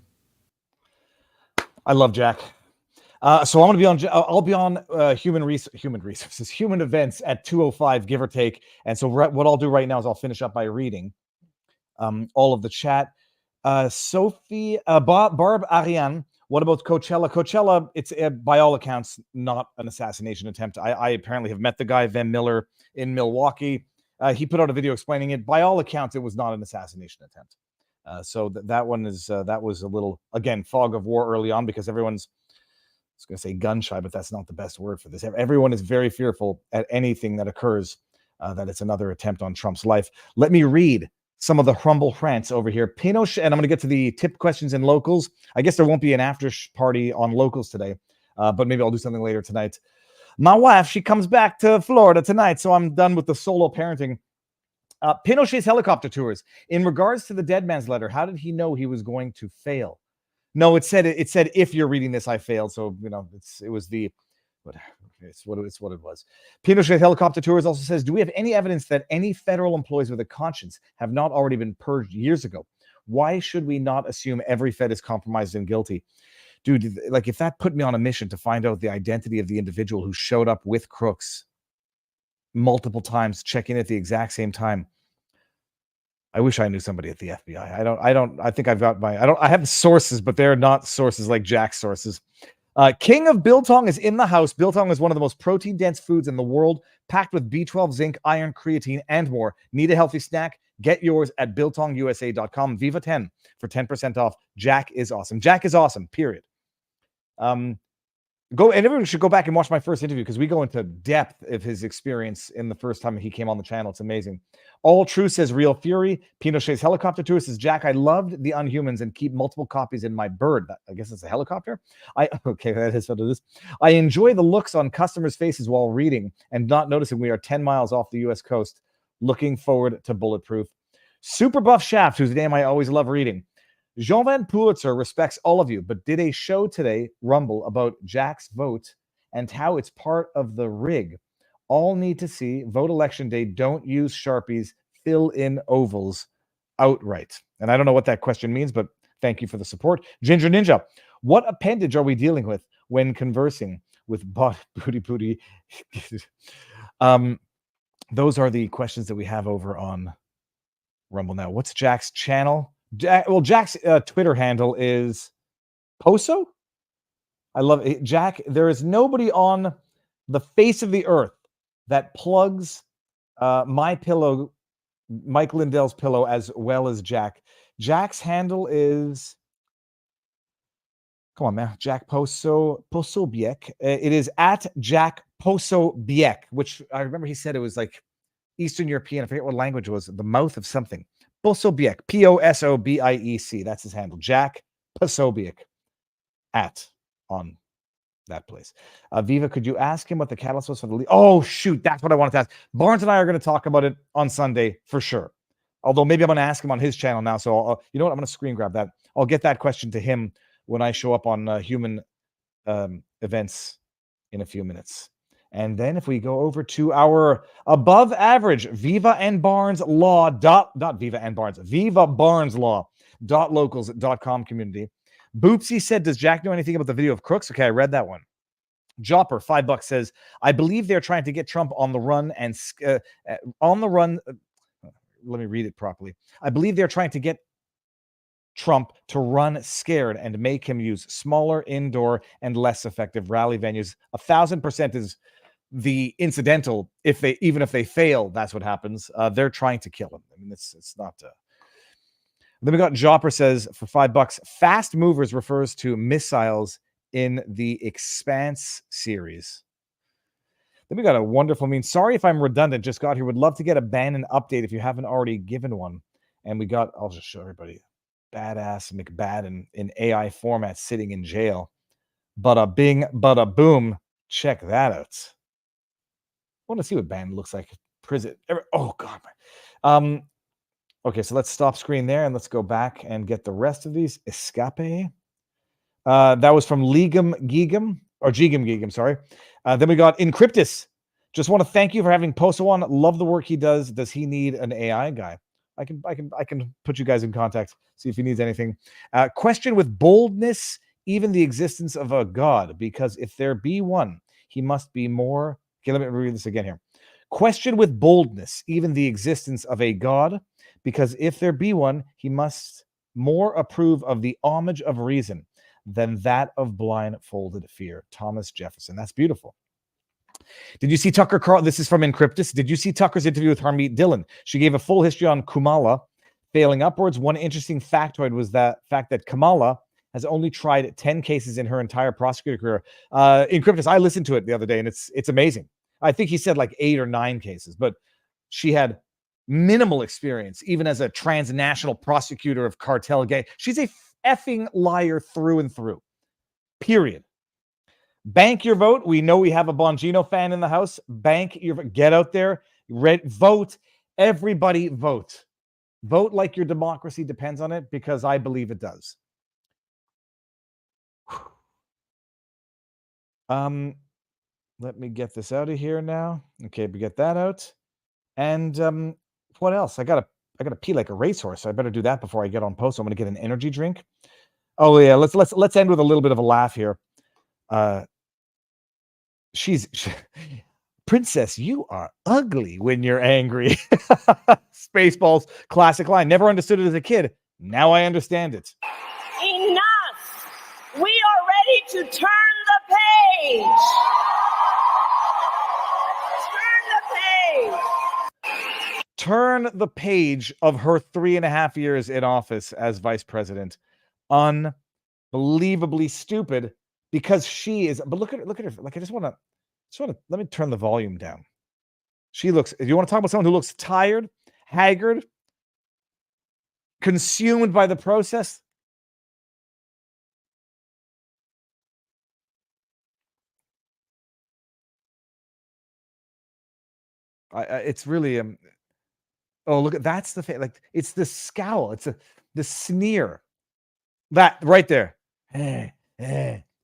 I love Jack. So I'm going to be on. I'll be on human resources, human events at 2:05, give or take. And so what I'll do right now is I'll finish up by reading all of the chat. Sophie, Barb Ariane. What about Coachella? Coachella, it's by all accounts not an assassination attempt. I apparently have met the guy, Van Miller, in Milwaukee. He put out a video explaining it. By all accounts, it was not an assassination attempt. So that one is that was a little, again, fog of war early on, because everyone's, I was going to say gun shy, but that's not the best word for this. Everyone is very fearful at anything that occurs, that it's another attempt on Trump's life. Let me read some of the humble rants over here. Pinochet, and I'm going to get to the tip questions in locals. I guess there won't be an after party on locals today, but maybe I'll do something later tonight. My wife, she comes back to Florida tonight, so I'm done with the solo parenting. Pinochet's helicopter tours. In regards to the dead man's letter, how did he know he was going to fail? No, it said if you're reading this, I failed. So it's what it was. Pinochet's helicopter tours also says, do we have any evidence that any federal employees with a conscience have not already been purged years ago? Why should we not assume every Fed is compromised and guilty? Dude, like, if that put me on a mission to find out the identity of the individual who showed up with Crooks multiple times, checking at the exact same time, I wish I knew somebody at the FBI. I think I've got I have sources, but they're not sources like Jack's sources. King of Biltong is in the house. Biltong is one of the most protein-dense foods in the world, packed with B12, zinc, iron, creatine, and more. Need a healthy snack? Get yours at biltongusa.com. Viva 10 for 10% off. Jack is awesome. Jack is awesome, period. Everyone should go back and watch my first interview, because we go into depth of his experience in the first time he came on the channel. It's amazing. All True says Real Fury. Pinochet's helicopter tour says, Jack, I loved the Unhumans and keep multiple copies in my bird. I guess it's a helicopter. Okay, that is what it is. I enjoy the looks on customers' faces while reading and not noticing we are 10 miles off the U.S. coast. Looking forward to Bulletproof. Super Buff Shaft, whose name I always love reading. Jean Van Pulitzer respects all of you, but did a show today, Rumble, about Jack's vote and how it's part of the rig. All need to see. Vote election day. Don't use Sharpies. Fill in ovals outright. And I don't know what that question means, but thank you for the support. Ginger Ninja, what appendage are we dealing with when conversing with bot booty? Those are the questions that we have over on Rumble now. What's Jack's channel? Jack's Twitter handle is Poso. I love it. Jack, there is nobody on the face of the earth that plugs my pillow, Mike Lindell's pillow, as well as Jack. Jack's handle is, come on, man, Jack Posobiec. It is at Jack Posobiec, which I remember he said it was like Eastern European. I forget what language it was, the mouth of something. Posobiec, Posobiec. That's his handle. Jack Posobiec on that place. Viva, could you ask him what the catalyst was for the league? Oh, shoot. That's what I wanted to ask. Barnes and I are going to talk about it on Sunday for sure. Although maybe I'm going to ask him on his channel now. So you know what? I'm going to screen grab that. I'll get that question to him when I show up on Human Events in a few minutes. And then if we go over to our above average Viva and Barnes Law Viva Barnes Law .locals.com community. Boopsy said, does Jack know anything about the video of Crooks? Okay, I read that one. Jopper, $5 says, I believe they're trying to get Trump on the run and on the run. Let me read it properly. I believe they're trying to get Trump to run scared and make him use smaller indoor and less effective rally venues. 1,000% is the incidental. Even if they fail, that's what happens. They're trying to kill him. I mean, it's not. Then we got Jopper says for $5, fast movers refers to missiles in the Expanse series. Then we got a wonderful meme. Sorry if I'm redundant. Just got here. Would love to get a Bannon update if you haven't already given one. And we got. I'll just show everybody. Badass McBadden in AI format sitting in jail. Bada bing, bada boom. Check that out. I want to see what Bannon looks like. Prison. Oh God. Okay, so let's stop screen there and let's go back and get the rest of these. Escape. That was from Legum Geegum, sorry. Then we got Encryptus. Just want to thank you for having Poso on. Love the work he does. Does he need an AI guy? I can put you guys in contact, see if he needs anything. Question with boldness, even the existence of a God, because if there be one, he must be more. Okay, let me read this again here. Question with boldness, even the existence of a God, because if there be one, he must more approve of the homage of reason than that of blindfolded fear. Thomas Jefferson. That's beautiful. Did you see Tucker Carl? This is from Encryptus. Did you see Tucker's interview with Harmeet Dillon? She gave a full history on Kamala failing upwards. One interesting factoid was that fact that Kamala has only tried 10 cases in her entire prosecutor career. Encryptus, I listened to it the other day, and it's amazing. I think he said like 8 or 9 cases, but she had minimal experience, even as a transnational prosecutor of cartel gang. She's a effing liar through and through. Period. Bank your vote. We know we have a Bongino fan in the house. Bank your vote. Get out there. Vote. Everybody vote. Vote like your democracy depends on it, because I believe it does. Let me get this out of here now. Okay, we get that out. And what else? I gotta pee like a racehorse. I better do that before I get on post. I'm gonna get an energy drink. Oh yeah, let's end with a little bit of a laugh here. Princess, you are ugly when you're angry. Spaceballs, classic line. Never understood it as a kid. Now I understand it. Enough! We are ready to turn the page! Turn the page! Turn the page of her 3.5 years in office as vice president. Unbelievably stupid, because she is. But look at her. Like, I just want to let me turn the volume down. She looks. You want to talk about someone who looks tired, haggard, consumed by the process? It's really oh, look at that's the face. Like, it's the scowl. It's the sneer. That right there.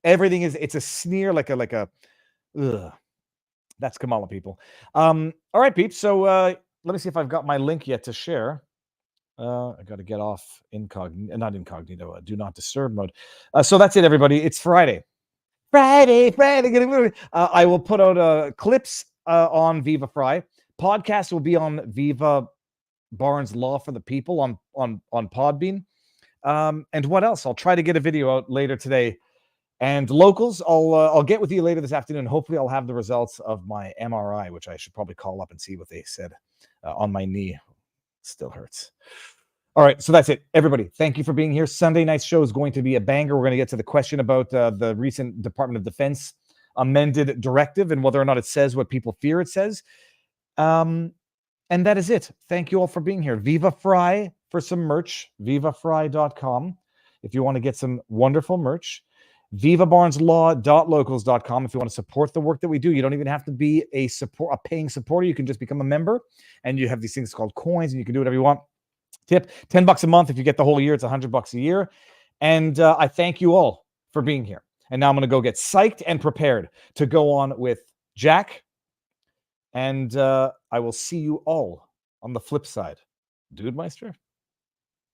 Everything is. It's a sneer, like a Ugh. That's Kamala, people. All right, peeps. So let me see if I've got my link yet to share. I got to get off not incognito, do not disturb mode. So that's it, everybody. It's Friday. Friday. I will put out clips on Viva Fry. Podcast will be on Viva Barnes Law for the People on Podbean. And what else? I'll try to get a video out later today. And locals, I'll get with you later this afternoon. Hopefully, I'll have the results of my MRI, which I should probably call up and see what they said on my knee. Still hurts. All right, so that's it. Everybody, thank you for being here. Sunday night's show is going to be a banger. We're going to get to the question about the recent Department of Defense amended directive and whether or not it says what people fear it says. And that is it. Thank you all for being here. Viva Fry for some merch. VivaFry.com if you want to get some wonderful merch. VivaBarnesLaw.locals.com if you want to support the work that we do. You don't even have to be a paying supporter. You can just become a member, and you have these things called coins, and you can do whatever you want. Tip $10 a month. If you get the whole year, it's $100 a year. And I thank you all for being here. And now I'm going to go get psyched and prepared to go on with Jack. And I will see you all on the flip side. Dude Meister.